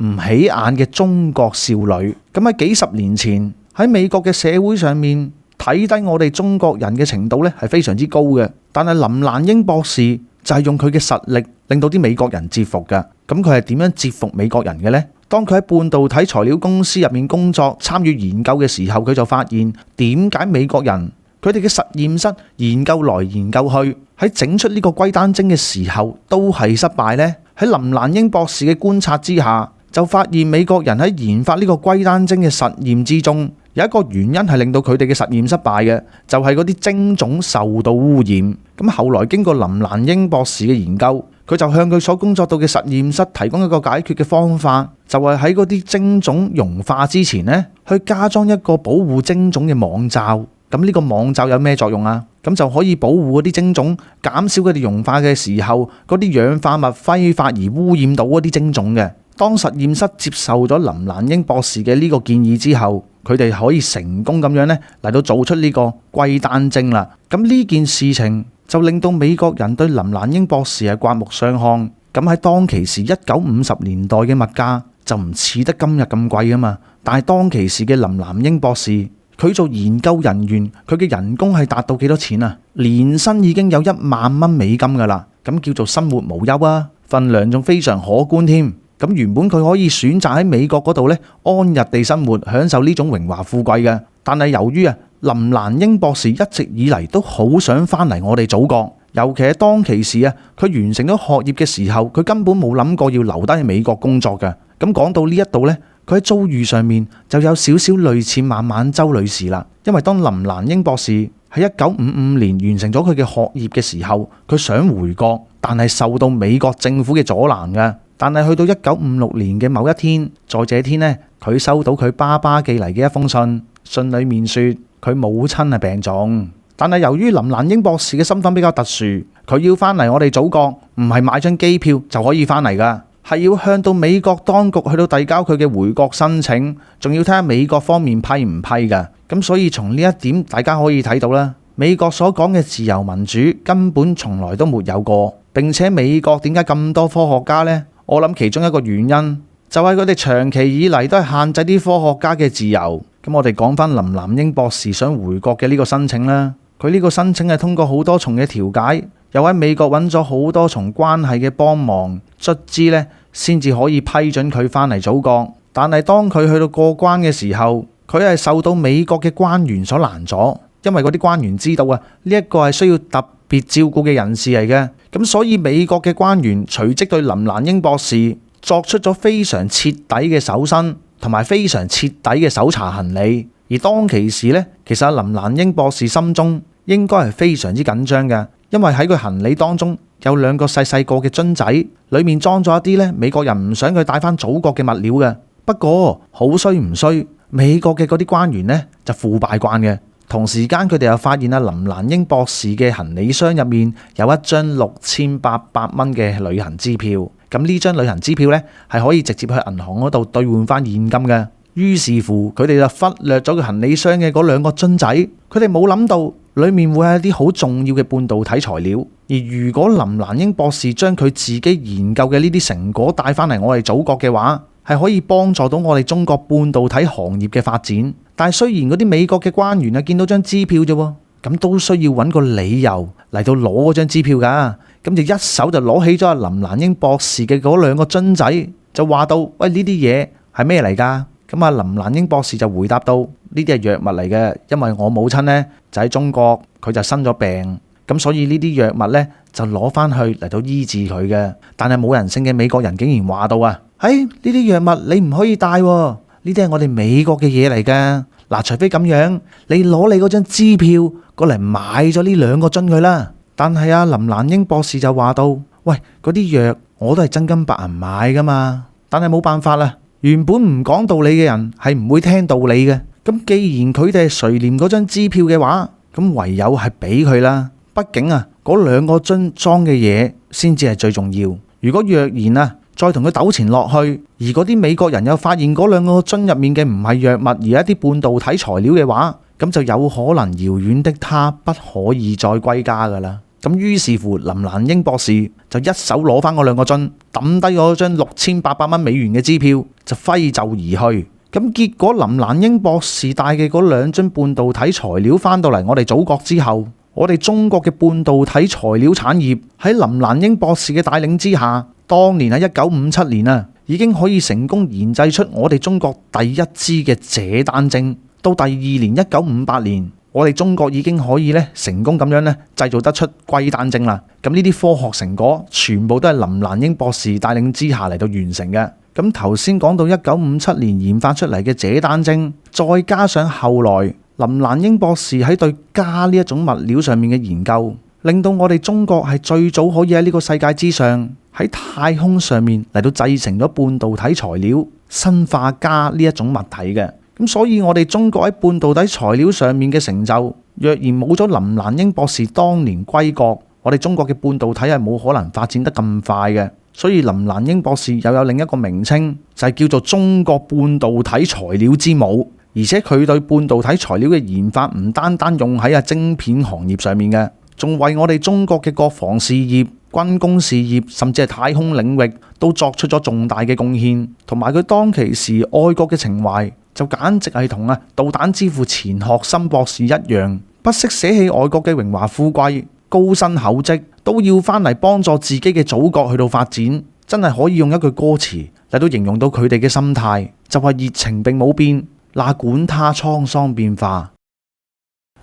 唔起眼嘅中國少女。咁喺幾十年前喺美國嘅社會上面睇低我哋中國人嘅程度咧係非常之高嘅。但係林蘭英博士就係用佢嘅實力令到啲美國人折服㗎。咁佢係點樣折服美國人嘅呢？當佢喺半導體材料公司入面工作參與研究嘅時候，佢就發現點解美國人佢哋嘅實驗室研究來研究去，喺整出呢個硅丹晶嘅時候都係失敗呢？喺林蘭英博士嘅觀察之下，就發現美國人喺研發呢個龜丹精嘅實驗之中，有一個原因係令到佢哋嘅實驗失敗嘅，就係嗰啲精種受到污染。咁後來經過林蘭英博士嘅研究，佢就向佢所工作到嘅實驗室提供一個解決嘅方法，就係喺嗰啲精種融化之前呢，去加裝一個保護精種嘅網罩。咁呢個網罩有咩作用啊？咁就可以保護嗰啲精種，減少佢哋融化嘅時候嗰啲氧化物揮發而污染到嗰啲精種嘅。當實驗室接受咗林蘭英博士嘅呢個建議之後，佢哋可以成功咁樣呢嚟到做出呢個龜丹精啦。咁呢件事情就令到美國人對林蘭英博士係刮目相看。咁喺當其時1950年代嘅物價就唔似得今日咁貴啊嘛。但係當其時嘅林蘭英博士，佢做研究人員，佢嘅人工係達到幾多錢啊？年薪已經有100,000美金噶啦，咁叫做生活無憂啊，份量仲非常可觀添。咁原本佢可以選擇喺美國嗰度呢安逸地生活，享受呢種榮華富貴嘅。但係由於林蘭英博士一直以嚟都好想翻嚟我哋祖國，尤其係當其時佢完成咗學業嘅時候，佢根本冇諗過要留低喺美國工作嘅。咁講到呢一度呢，佢喺遭遇上面就有少少類似孟晚舟女士啦。因為當林蘭英博士喺1955年完成咗佢嘅學業嘅時候，佢想回國，但係受到美國政府嘅阻攔嘅。但係去到1956年嘅某一天，在這天呢，佢收到佢爸爸寄嚟嘅一封信，信裡面說佢母親係病重。但係由於林蘭英博士嘅身份比較特殊，佢要翻嚟我哋祖國，唔係買張機票就可以翻嚟噶，係要向到美國當局去到遞交佢嘅回國申請，仲要睇下美國方面批唔批噶。咁所以從呢一點大家可以睇到啦，美國所講嘅自由民主根本從來都沒有過。並且美國點解咁多科學家呢？我諗其中一個原因就係佢哋長期以嚟都係限制啲科學家嘅自由。咁我哋講翻林蘭英博士想回國嘅呢個申請啦，佢呢個申請係通過好多重嘅調解，又喺美國揾咗好多重關係嘅幫忙，卒之呢先至可以批准佢翻嚟祖國。但係當佢去到過關嘅時候，佢係受到美國嘅官員所攔阻，因為嗰啲官員知道呢一個係需要特別照顧嘅人士嚟嘅。咁所以美國嘅官員隨即對林蘭英博士作出咗非常徹底嘅搜身，同埋非常徹底嘅搜查行李。而當其時呢，其實林蘭英博士心中應該係非常之緊張嘅，因為喺佢行李當中有2個細細個嘅樽仔，裡面裝咗一啲呢美國人唔想佢帶翻祖國嘅物料嘅。不過好衰唔衰，美國嘅嗰啲官員呢就腐敗慣嘅。同時間佢哋又發現林蘭英博士嘅行李箱入面有一張6800蚊嘅旅行支票。咁呢張旅行支票呢係可以直接去銀行嗰度兌換翻現金嘅。於是乎佢哋就忽略咗佢行李箱嘅嗰2個樽仔，佢哋冇諗到裡面會係一啲好重要嘅半導體材料。而如果林蘭英博士將佢自己研究嘅呢啲成果帶翻嚟我哋祖國嘅話，係可以幫助到我哋中國半導體行業嘅發展。但係雖然嗰啲美國嘅官員見到張支票啫，咁都需要揾個理由嚟到攞嗰張支票噶。咁就一手就攞起咗林蘭英博士嘅嗰2個樽仔，就話到：喂，呢啲嘢係咩嚟噶？咁林蘭英博士就回答到：呢啲係藥物嚟嘅，因為我母親呢就喺中國，佢就生咗病，咁所以呢啲藥物呢就攞翻去嚟到醫治佢嘅。但係冇人性嘅美國人竟然話到啊！呢啲藥物你唔可以帶喎，呢啲係我哋美國嘅嘢嚟噶。嗱，除非咁樣，你攞你嗰張支票過嚟買咗呢2個樽佢啦。但係林蘭英博士就話到：喂，嗰啲藥我都係真金白銀買噶嘛。但係冇辦法啦，原本唔講道理嘅人係唔會聽道理嘅。咁既然佢哋係垂憐嗰張支票嘅話，咁唯有係俾佢啦。畢竟嗰2個樽裝嘅嘢先至係最重要。如果若然再同佢糾纏落去，而嗰啲美國人又發現嗰2個樽入面嘅唔係藥物，而係一啲半導體材料嘅話，咁就有可能遙遠的他不可以再歸家噶啦。咁於是乎，林蘭英博士就一手攞翻嗰2個樽，抌低嗰張6800蚊美元嘅支票，就揮袖而去。咁結果林蘭英博士帶嘅嗰2樽半導體材料翻到嚟我哋祖國之後，我哋中國嘅半導體材料產業喺林蘭英博士嘅帶領之下，當年喺1957年已經可以成功研製出我哋中國第一支嘅鍺單精。到第2年1958年，我哋中國已經可以成功咁樣製造得出龜丹精啦。咁呢啲科學成果全部都係林蘭英博士帶領之下嚟到完成嘅。咁頭先講到1957年研發出嚟嘅謝丹精，再加上後來林蘭英博士喺對鎵呢一種物料上面嘅研究，令到我哋中國係最早可以喺呢個世界之上喺太空上面嚟到製成咗半導體材料砷化鎵呢一種物體嘅。咁所以我哋中國喺半導體材料上面嘅成就，若然冇咗林蘭英博士當年歸國，我哋中國嘅半導體係冇可能發展得咁快嘅。所以林蘭英博士又有另一個名稱，就係叫做中國半導體材料之母。而且佢對半導體材料嘅研發唔單單用喺晶片行業上面嘅，仲為我哋中國嘅國防事業、軍工事業，甚至係太空領域都作出咗重大嘅貢獻。同埋佢當其時愛國嘅情懷，就簡直係同導彈之父錢學森博士一樣，不惜捨棄外國嘅榮華富貴、高薪厚職，都要翻嚟幫助自己嘅祖國去到發展。真係可以用一句歌詞嚟到形容到佢哋嘅心態，就係熱情並冇變，哪管他滄桑變化。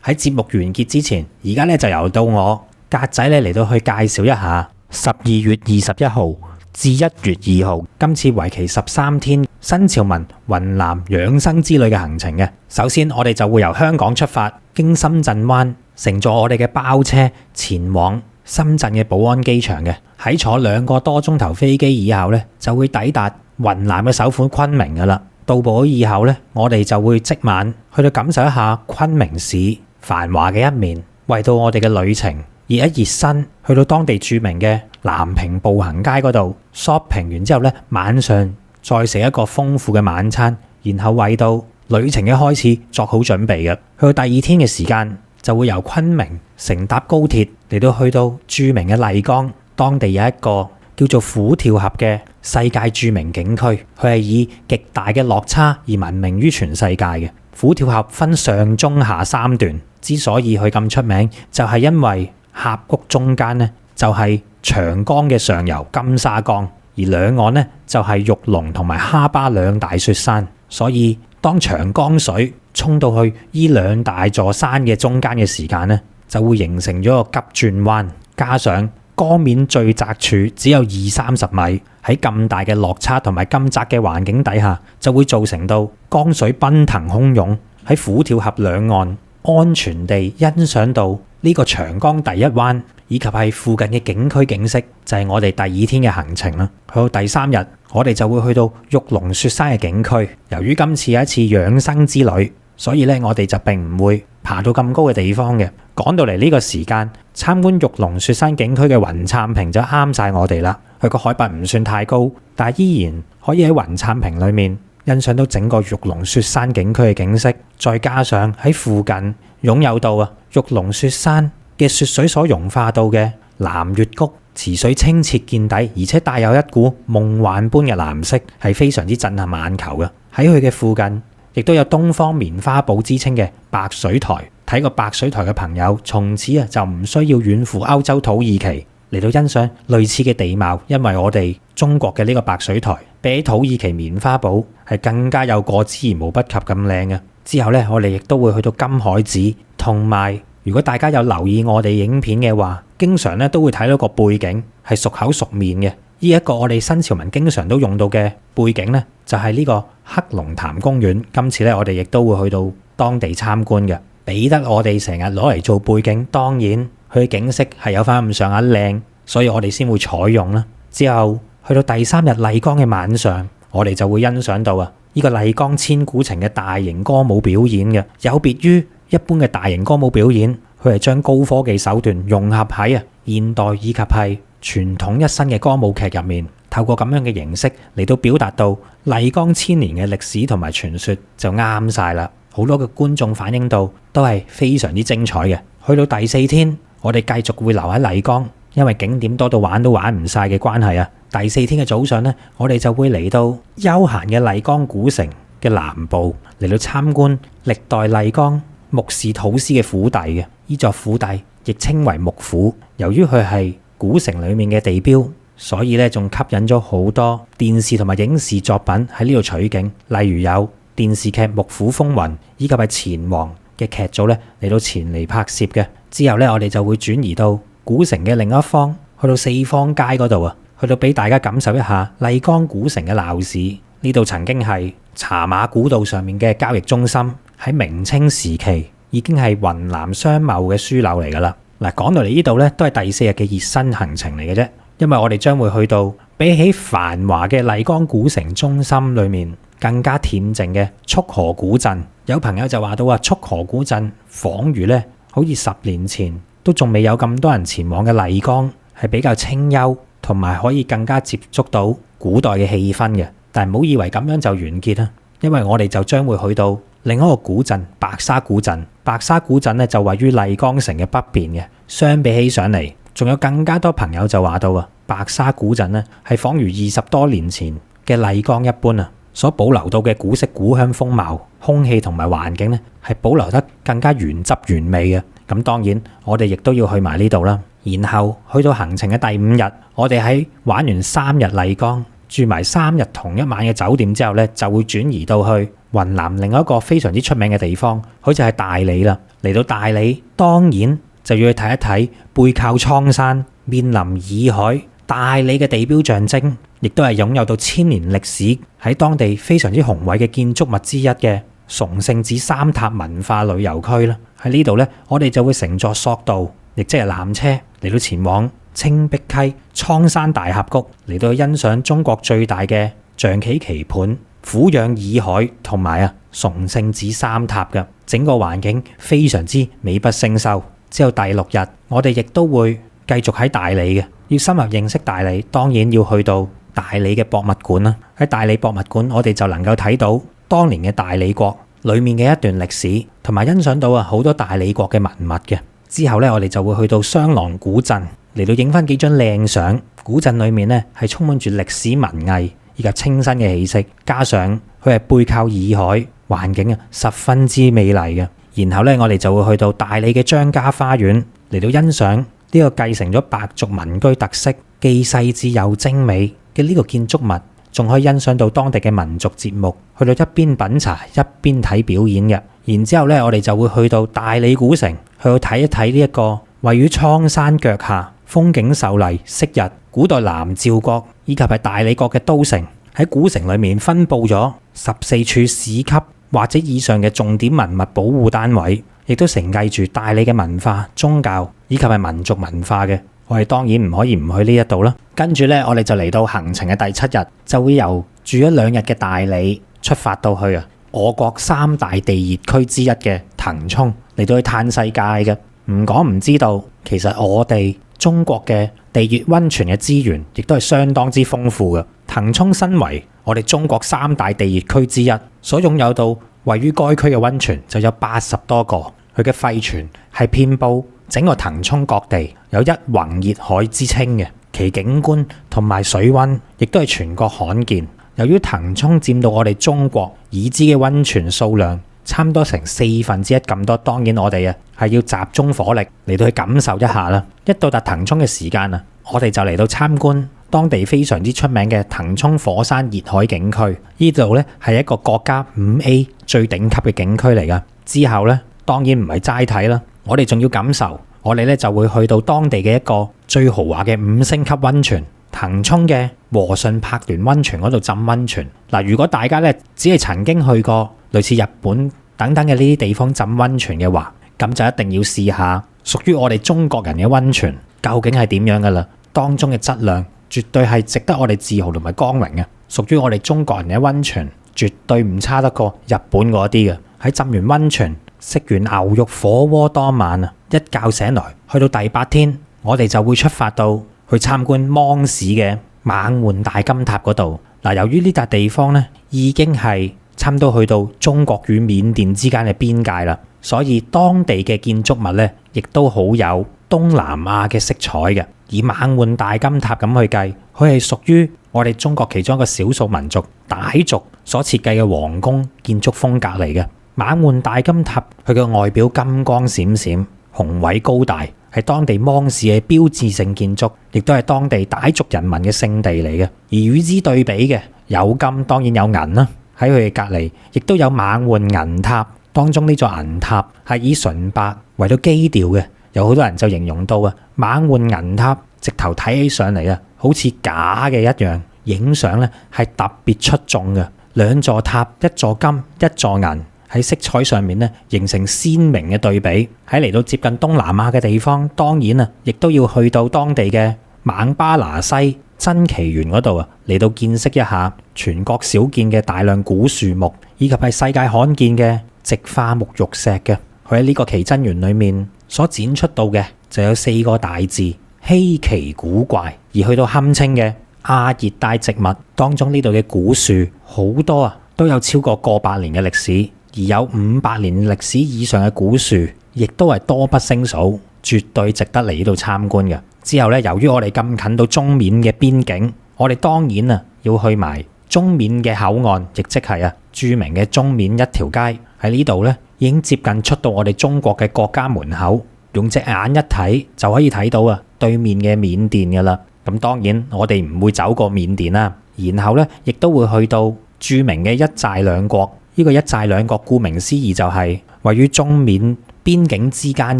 喺節目完結之前，而家咧就由到我格仔咧嚟到去介紹一下12月21號至1月2號今次為期13天新潮文雲南養生之旅嘅行程嘅。首先我哋就會由香港出發，經深圳灣乘坐我哋嘅包車前往深圳嘅寶安機場嘅。喺坐2個多鐘頭飛機以後咧，就會抵達雲南嘅首府昆明噶啦。到埗以後咧，我哋就會即晚去到感受一下昆明市繁華嘅一面，為到我哋嘅旅程熱一熱身，去到當地著名嘅南屏步行街嗰度 shopping 完之後咧，晚上再食一個豐富嘅晚餐，然後為到旅程嘅開始作好準備嘅。去到第2天嘅時間，就會由昆明乘搭高鐵嚟到去到著名嘅麗江，當地有一個叫做虎跳峽嘅世界著名景區，佢係以極大嘅落差而聞名於全世界嘅。虎跳峽分上中下3段，之所以佢咁出名，就係因為峽谷中間呢就係長江嘅上游金沙江，而兩岸呢就係玉龍同埋哈巴2大雪山，所以當長江水衝到去呢2大座山嘅中間嘅時間呢，就會形成咗個急轉彎，加上江面最窄處只有20-30米，喺咁大嘅落差同埋咁窄嘅環境底下，就會造成到江水奔騰洶湧，喺虎跳峽兩岸安全地欣賞到呢個長江第一灣，以及係附近嘅景區景色，就係我哋第2天嘅行程啦。去到第3日，我哋就會去到玉龍雪山嘅景區。由於今次係一次養生之旅，所以咧我哋就並唔會爬到咁高嘅地方嘅。趕到嚟呢個時間，參觀玉龍雪山景區嘅雲杉坪就啱晒我哋啦。佢個海拔唔算太高，但係依然可以喺雲杉坪裏面欣賞到整個玉龍雪山景區嘅景色。再加上喺附近擁有到玉龍雪山嘅雪水所融化到嘅藍月谷，池水清澈見底，而且帶有一股夢幻般嘅藍色，係非常之震撼眼球嘅。喺佢嘅附近亦都有東方棉花堡之稱嘅白水台。睇過白水台嘅朋友，從此就唔需要遠赴歐洲土耳其嚟到欣賞類似嘅地貌，因為我哋中國嘅呢個白水台比起土耳其棉花堡係更加有過之而無不及咁靚嘅。之後呢，我哋亦都會去到金海寺，同埋如果大家有留意我哋影片嘅話，經常咧都會睇到個背景係熟口熟面嘅。呢一個我哋新潮文經常都用到嘅背景呢，就係呢個黑龍潭公園。今次呢，我哋亦都會去到當地參觀嘅。俾得我哋成日攞嚟做背景，當然佢嘅景色係有翻咁上下靚，所以我哋先會採用啦。之後去到第3日麗江嘅晚上，我哋就會欣賞到呢個麗江千古情嘅大型歌舞表演嘅。有別於一般嘅大型歌舞表演，佢係將高科技手段融合喺現代以及係傳統一新嘅歌舞劇入面，透過咁樣嘅形式嚟到表達到麗江1000年嘅歷史同埋傳說，就啱晒啦。好多嘅觀眾反映到都係非常之精彩嘅。去到第4天，我哋繼續會留喺麗江，因為景點多到玩都玩唔晒嘅關係啊。第4天嘅早上呢，我哋就會嚟到休閒嘅麗江古城嘅南部，嚟到參觀歷代麗江木氏土司嘅府邸嘅。呢座府邸亦稱為木府，由於佢係古城裡面嘅地標，所以咧仲吸引咗好多電視同埋影視作品喺呢度取景，例如有電視劇《木府風雲》以及係錢王嘅劇組咧嚟到前嚟拍攝嘅。之後咧，我哋就會轉移到古城嘅另一方，去到四方街嗰度去到俾大家感受一下麗江古城嘅鬧市。呢度曾經係茶馬古道上面嘅交易中心，喺明清時期已經係雲南商貿嘅樞紐嚟㗎啦。嗱，講到嚟呢度呢，都係第4日嘅熱身行程嚟嘅啫，因為我哋將會去到比起繁華嘅麗江古城中心裏面更加恬靜嘅束河古鎮。有朋友就話到束河古鎮仿如呢，好似10年前都仲未有咁多人前往嘅麗江，係比較清幽，同埋可以更加接觸到古代嘅氣氛嘅。但係唔好以為咁樣就完結啦，因為我哋就將會去到另一個古鎮白沙古鎮。白沙古鎮咧就位於麗江城嘅北邊嘅。相比起上嚟，仲有更加多朋友就話到白沙古鎮咧係仿如20多年前嘅麗江一般啊，所保留到嘅古色古香風貌、空氣同埋環境咧係保留得更加原汁原味嘅。咁當然我哋亦都要去埋呢度啦。然後去到行程嘅第5日，我哋喺玩完3日麗江，住埋3日同一晚嘅酒店之後咧，就會轉移到去雲南另一個非常之出名嘅地方，佢就係大理啦。嚟到大理，當然就要去睇一睇背靠蒼山、面臨洱海，大理嘅地標象徵，亦都係擁有到1000年歷史喺當地非常之雄偉嘅建築物之一嘅崇聖寺三塔文化旅遊區啦。喺呢度咧，我哋就會乘坐索道，亦即係纜車嚟到前往青碧溪、蒼山大峽谷，嚟到去欣賞中國最大嘅象棋棋盤、俯仰洱海同埋崇聖寺三塔嘅整個環境非常之美不勝收。之後第6日，我哋亦都會繼續喺大理嘅，要深入認識大理，當然要去到大理嘅博物館啦。喺大理博物館，我哋就能夠睇到當年嘅大理國裡面嘅一段歷史，同埋欣賞到好多大理國嘅文物嘅。之後咧，我哋就會去到雙廊古鎮嚟到影翻幾張靚相。古鎮裏面咧係充滿住歷史文藝以及清新嘅氣息，加上佢係背靠洱海，環境十分之美麗嘅。然後咧，我哋就會去到大理嘅張家花園嚟到欣賞呢個繼承咗白族民居特色、既細緻又精美嘅呢個建築物，仲可以欣賞到當地嘅民族節目，去到一邊品茶一邊睇表演嘅。然之後咧，我哋就會去到大理古城，去到睇一睇呢一個位於蒼山腳下、風景秀麗、昔日古代南詔國以及係大理國嘅都城。喺古城裏面分佈咗14處市級或者以上嘅重點文物保護單位，亦都承繼住大理嘅文化、宗教以及係民族文化嘅。我哋當然唔可以唔去呢一度啦。跟住咧，我哋就嚟到行程嘅第7日，就會由住咗2日嘅大理出發到去我國3大地熱區之一嘅騰衝，嚟到去嘆世界嘅。唔講唔知道，其實我哋中國嘅地熱溫泉嘅資源亦都係相當之豐富嘅。騰衝身為我哋中國3大地熱區之一，所擁有到位於該區嘅溫泉就有80多個，佢嘅沸泉係遍佈整個騰衝各地，有一泓熱海之稱嘅。其景觀同埋水溫亦都係全國罕見。由於騰衝佔到我哋中國已知嘅溫泉數量差唔多成1/4咁多，當然我哋係要集中火力嚟到去感受一下啦。一到達騰衝嘅時間我哋就嚟到參觀當地非常之出名嘅騰衝火山熱海景區。呢度咧係一個國家5A 最頂級嘅景區嚟噶。之後咧當然唔係齋睇啦，我哋仲要感受。我哋咧就會去到當地嘅一個最豪華嘅5星級溫泉——騰衝嘅和順柏巒溫泉嗰度浸溫泉。嗱，如果大家咧只係曾經去過類似日本等等嘅呢啲地方浸溫泉嘅話，咁就一定要試下屬於我哋中國人嘅溫泉究竟係點樣噶啦。當中嘅質量絕對係值得我哋自豪同埋光榮嘅。屬於我哋中國人嘅溫泉絕對唔差得過日本嗰啲嘅。喺浸完溫泉、食完牛肉火鍋當晚一覺醒來，去到第8天，我哋就會出發到去參觀芒市嘅猛獾大金塔嗰度。嗱，由於呢笪地方咧已經係差唔多去到中國與緬甸之間嘅邊界啦，所以當地嘅建築物咧亦都好有東南亞嘅色彩嘅。以猛獾大金塔咁去計，佢係屬於我哋中國其中一個少數民族傣族所設計嘅皇宮建築風格嚟嘅。猛獾大金塔佢嘅外表金光閃閃、宏偉高大，係當地芒市嘅標誌性建築，亦都係當地傣族人民嘅聖地嚟嘅。而與之對比嘅有金，當然有銀啦。喺佢嘅隔離，亦都有猛獾銀塔。當中呢座銀塔係以純白為到基調嘅，有好多人就形容到猛獾銀塔直頭睇起上嚟好似假嘅一樣，影相咧係特別出眾嘅。兩座塔，一座金，一座銀，喺色彩上面咧形成鮮明嘅對比。喺嚟到接近東南亞嘅地方，當然啊，亦都要去到當地嘅孟巴拿西珍奇園嗰度啊，嚟到見識一下全國少見嘅大量古樹木，以及係世界罕見嘅直化木玉石嘅。佢喺呢個奇珍園裏面所展出到嘅就有4個大字：稀奇古怪。而去到堪稱嘅亞熱帶植物當中，呢度嘅古樹好多啊，都有超過過百年嘅歷史，而有500年歷史以上嘅古樹，亦都係多不勝數，絕對值得嚟呢度參觀嘅。之後咧，由於我哋咁近到中緬嘅邊境，我哋當然啊要去埋中緬嘅口岸，亦即係著名嘅中緬一條街。喺呢度咧，已經接近出到我哋中國嘅國家門口，用隻眼一睇就可以睇到對面嘅緬甸噶啦。咁當然我哋唔會走過緬甸啦，然後咧亦都會去到著名嘅一寨兩國。呢個一寨兩國顧名思義就係位於中緬邊境之間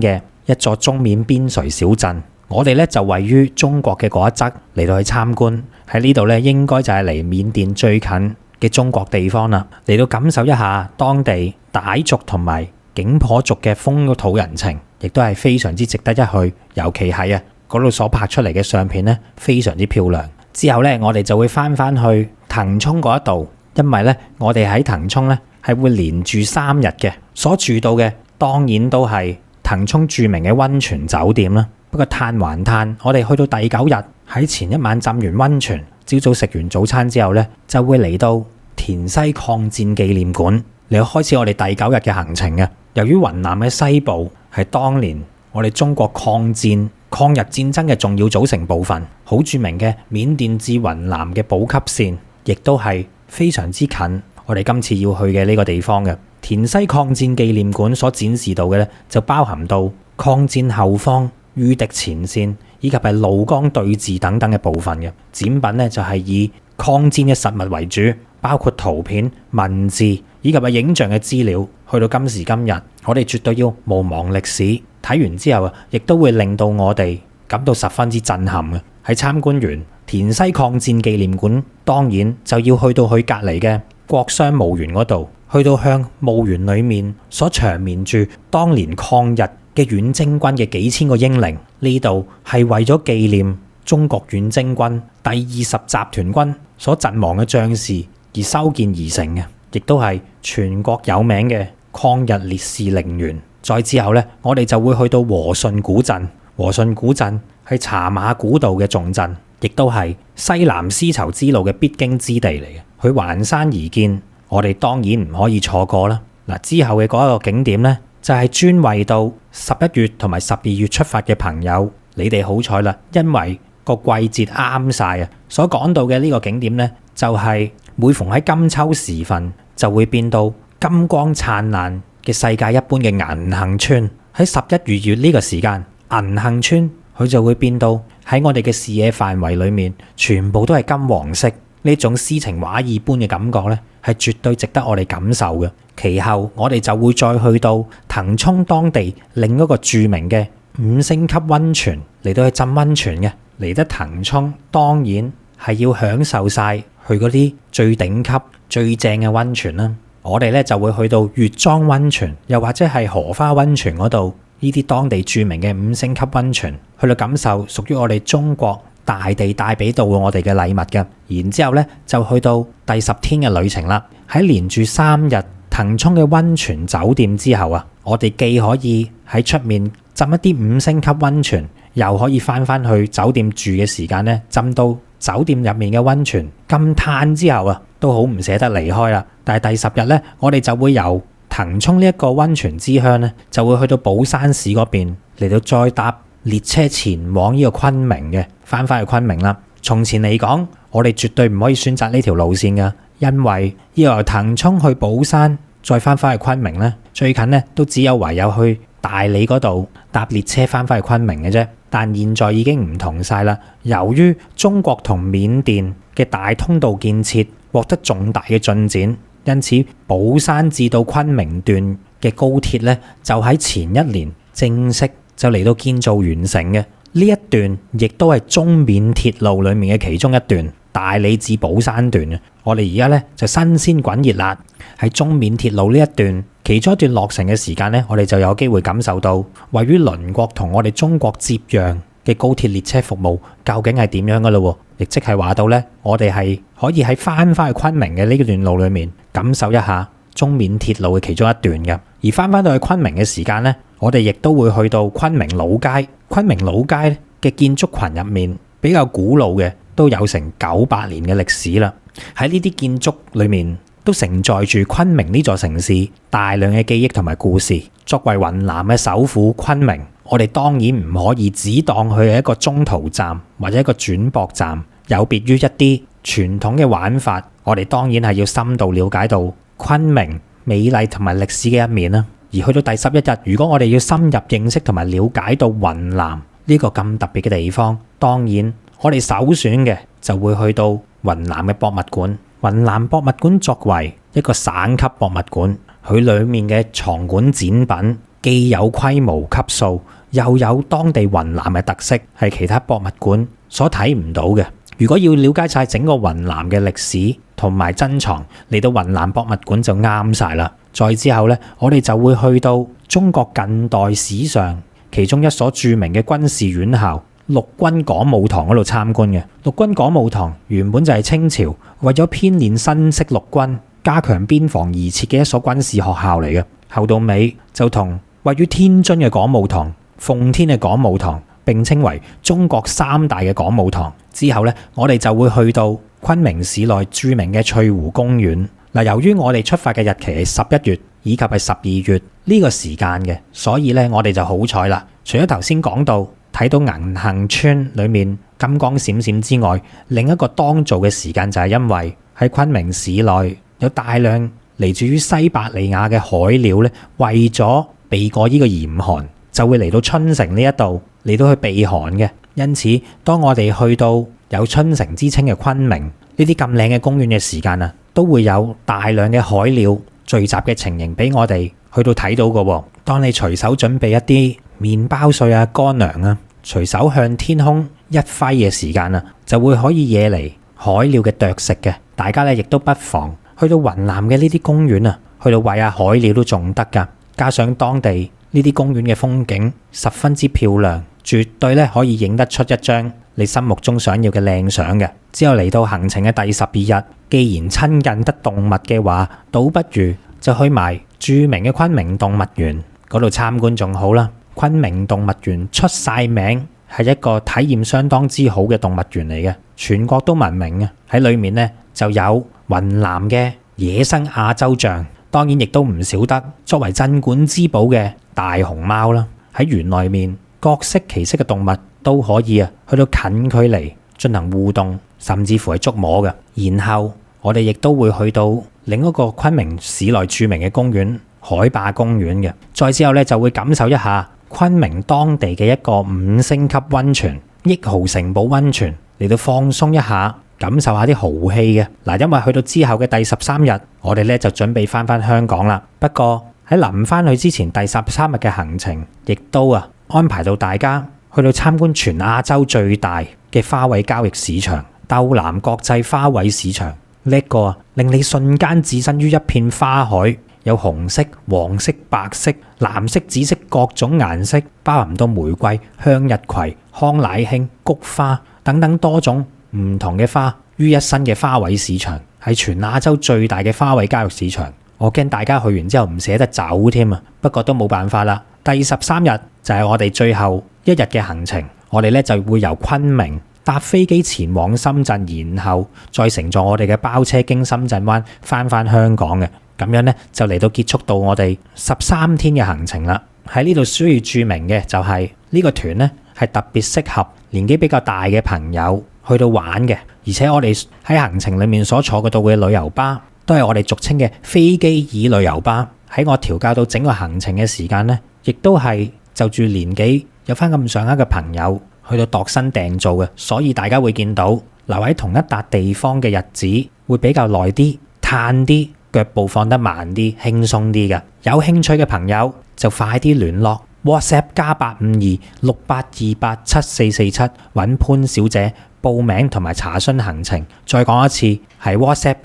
嘅一座中緬邊陲小鎮。我哋咧就位於中國嘅嗰一側嚟到去參觀。喺呢度咧應該就係離緬甸最近嘅中國地方啦，嚟到感受一下當地傣族同埋景頗族嘅風土人情，亦都係非常之值得一去。尤其係嗰度所拍出嚟嘅相片咧，非常之漂亮。之後咧，我哋就會翻去騰衝嗰一度，因為咧我哋喺騰衝咧係會連住3日嘅，所住到嘅當然都係騰衝著名嘅溫泉酒店啦。不過嘆還嘆，我哋去到第9日，喺前一晚浸完溫泉，朝早食完早餐之後咧，就會嚟到滇西抗戰紀念館嚟開始我哋第9日嘅行程嘅。由於雲南嘅西部係當年我哋中國抗日戰爭嘅重要組成部分，好著名嘅緬甸至雲南嘅補給線，亦都係非常之近我哋今次要去嘅呢個地方嘅。滇西抗戰紀念館所展示到嘅咧，就包含到抗戰後方、禦敵前線以及係怒江對峙等等嘅部分嘅展品咧，就係以抗戰嘅實物為主，包括圖片、文字以及係影像嘅資料。去到今時今日，我哋絕對要無忘歷史。睇完之後亦都會令到我哋感到十分之震撼嘅。喺參觀完滇西抗戰紀念館，當然就要去到佢隔離嘅國殤墓園嗰度，去到向墓園裏面所長眠住當年抗日嘅遠征軍嘅幾千個英靈。呢度係為咗紀念中國遠征軍第20集團軍所陣亡嘅將士而修建而成嘅，亦都係全國有名嘅抗日烈士陵園。再之後咧，我哋就會去到和順古鎮。和順古鎮係茶馬古道嘅重鎮，亦都係西南絲綢之路嘅必經之地嚟嘅。佢環山而建，我哋當然唔可以錯過啦。嗱，之後嘅嗰一個景點咧，就係專為到11月同埋12月出發嘅朋友，你哋好彩啦，因為個季節啱晒啊！所講到嘅呢個景點咧，就係每逢喺金秋時分，就會變到金光燦爛嘅世界一般嘅銀杏村。喺11、2月呢個時間，銀杏村佢就會變到喺我哋嘅視野範圍裏面，全部都係金黃色。呢種詩情畫意般嘅感覺咧，係絕對值得我哋感受嘅。其後我哋就會再去到騰衝當地另一個著名嘅5星級溫泉嚟到去浸溫泉嘅。嚟得騰衝當然係要享受晒去嗰啲最頂級最正嘅溫泉啦。我哋咧就會去到月莊溫泉，又或者係荷花溫泉嗰度，呢啲當地著名嘅5星級溫泉，去到感受屬於我哋中國大地帶俾到我哋嘅禮物嘅。然之後咧就去到第10天嘅旅程啦。喺連住3日騰衝嘅溫泉酒店之後我哋既可以喺出面浸一啲5星級溫泉，又可以翻去酒店住嘅時間咧，浸到酒店入面嘅溫泉，咁嘆之後都好唔捨得離開啦。但係第10日咧，我哋就會由騰衝呢一個溫泉之鄉咧，就會去到寶山市嗰邊嚟到再搭列車前往呢個昆明嘅，翻去昆明啦。從前嚟講，我哋絕對唔可以選擇呢條路線噶，因為要由騰衝去寶山再翻去昆明咧，最近咧都只有唯有去大理嗰度搭列車翻去昆明嘅啫。但現在已經唔同晒啦，由於中國同緬甸嘅大通道建設獲得重大嘅進展，因此寶山至到昆明段嘅高鐵咧，就喺前1年正式就嚟到建造完成嘅。呢一段亦都係中緬鐵路裡面嘅其中一段，大理至寶山段嘅。我哋而家咧就新鮮滾熱辣喺中緬鐵路呢一段，其中一段落成嘅時間咧，我哋就有機會感受到位於鄰國同我哋中國接壤嘅高鐵列車服務究竟係點樣噶咯？亦即係話到咧，我哋係可以喺翻去昆明嘅呢段路裡面感受一下中緬鐵路嘅其中一段嘅。而翻到去昆明嘅時間咧，我哋亦都會去到昆明老街。昆明老街嘅建築群入面比較古老嘅，都有成900年嘅歷史啦。喺呢啲建築裏面都承載住昆明呢座城市大量嘅記憶同埋故事。作為雲南嘅首府昆明，我哋當然唔可以只當佢係一個中途站或者一個轉駁站。有別於一啲傳統嘅玩法，我哋當然係要深度了解到昆明美麗同埋歷史嘅一面啦。而去到第11日，如果我哋要深入認識同埋了解到雲南呢個咁特別嘅地方，當然我哋首選嘅就會去到雲南嘅博物館。雲南博物館作為一個省級博物館，佢裡面嘅藏館展品既有規模級數，又有當地雲南嘅特色，係其他博物館所睇唔到嘅。如果要了解晒整個雲南嘅歷史同埋珍藏，嚟到雲南博物館就啱晒啦。再之後呢，我哋就會去到中國近代史上其中一所著名嘅軍事院校陸軍講武堂嗰度參觀嘅。陸軍講武堂原本就係清朝為咗編練新式陸軍、加強邊防而設嘅一所軍事學校嚟嘅。後到尾就同位於天津嘅講武堂、奉天嘅講武堂並稱為中國3大嘅講武堂。之後呢，我哋就會去到昆明市內著名嘅翠湖公園。嗱，由於我哋出發嘅日期係11月以及係12月呢個時間嘅，所以咧我哋就好彩啦。除咗頭先講到睇到銀杏村裏面金光閃閃之外，另一個當造嘅時間就係因為喺昆明市內有大量嚟自於西伯利亞嘅海鳥咧，為咗避過呢個嚴寒，就會嚟到春城呢一度嚟到去避寒嘅。因此，當我哋去到有春城之稱嘅昆明呢啲咁靚嘅公園嘅時間啊，都會有大量嘅海鳥聚集嘅情形俾我哋去到睇到嘅。當你隨手準備一啲麵包碎啊、乾糧啊，隨手向天空一揮嘅時間啊，就會可以惹嚟海鳥嘅啄食嘅。大家咧亦都不妨去到雲南嘅呢啲公園啊，去到餵下海鳥都仲得㗎。加上當地呢啲公園嘅風景十分之漂亮，絕對咧可以影得出一張你心目中想要嘅靚相嘅。之後嚟到行程嘅第12日，既然親近得動物嘅話，倒不如就去埋著名嘅昆明動物園嗰度參觀仲好啦。昆明動物園出晒名，係一個體驗相當之好嘅動物園嚟嘅，全國都聞名嘅。喺裡面呢就有雲南嘅野生亞洲象，當然亦都唔少得作為鎮館之寶嘅大熊貓啦。喺園內面各式其式嘅動物都可以去到近距離進行互動，甚至乎係觸摸嘅。然後我哋亦都會去到另一個昆明市內著名嘅公園海壩公園嘅。再之後咧就會感受一下昆明當地嘅一個5星級溫泉益豪城堡溫泉，嚟到放鬆一下，感受下啲豪氣嘅。嗱，因為去到之後嘅第13日，我哋咧就準備翻香港啦。不過喺臨翻去之前，第13日嘅行程亦都安排到大家去到參觀全亞洲最大嘅花卉交易市場斗南國際花卉市場。呢個令你瞬間置身於一片花海，有紅色、黃色、白色、藍色、紫色各種顏色，包含到玫瑰、向日葵、康乃馨、菊花等等多種唔同嘅花於一身嘅花卉市場，係全亞洲最大嘅花卉交易市場。我驚大家去完之後唔捨得走添啊！不過都冇辦法啦。第13日就係我哋最後一日嘅行程，我哋咧就會由昆明搭飛機前往深圳，然後再乘坐我哋嘅包車經深圳灣翻香港嘅。咁樣咧就嚟到結束到我哋13天嘅行程啦。喺呢度需要注明嘅就係呢個團咧係特別適合年紀比較大嘅朋友去到玩嘅，而且我哋喺行程裡面所坐嘅到嘅旅遊巴都係我哋俗稱嘅飛機椅旅遊巴。喺我調教到整個行程嘅時間咧，亦都係就住年紀有翻咁上下嘅朋友去到度身訂造嘅，所以大家會見到留喺同一笪地方嘅日子會比較耐啲、嘆啲，腳步放得慢啲、輕鬆啲嘅。有興趣嘅朋友就快啲聯絡 WhatsApp +85268287447揾潘小姐報名同埋查詢行程。再講一次，係 WhatsApp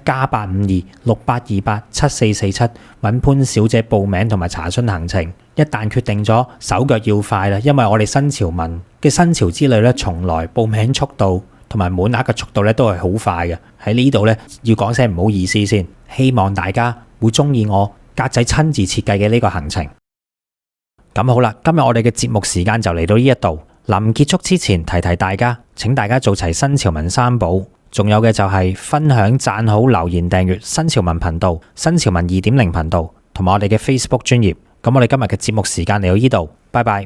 +85268287447揾潘小姐報名同埋查詢行程。一旦決定咗，手腳要快啦，因為我哋新潮文嘅新潮之旅咧，從來報名速度同埋滿額嘅速度咧都係好快嘅。喺呢度咧要講聲唔好意思先，希望大家會中意我格仔親自設計嘅呢個行程。咁好啦，今日我哋嘅節目時間就嚟到呢一度。臨結束之前提提大家，請大家做齊新潮文三寶，仲有嘅就係分享、讚好、留言、訂閱新潮文頻道、新潮文2.0頻道同埋我哋嘅 Facebook 專頁。咁我哋今日嘅節目時間嚟到呢度，拜拜。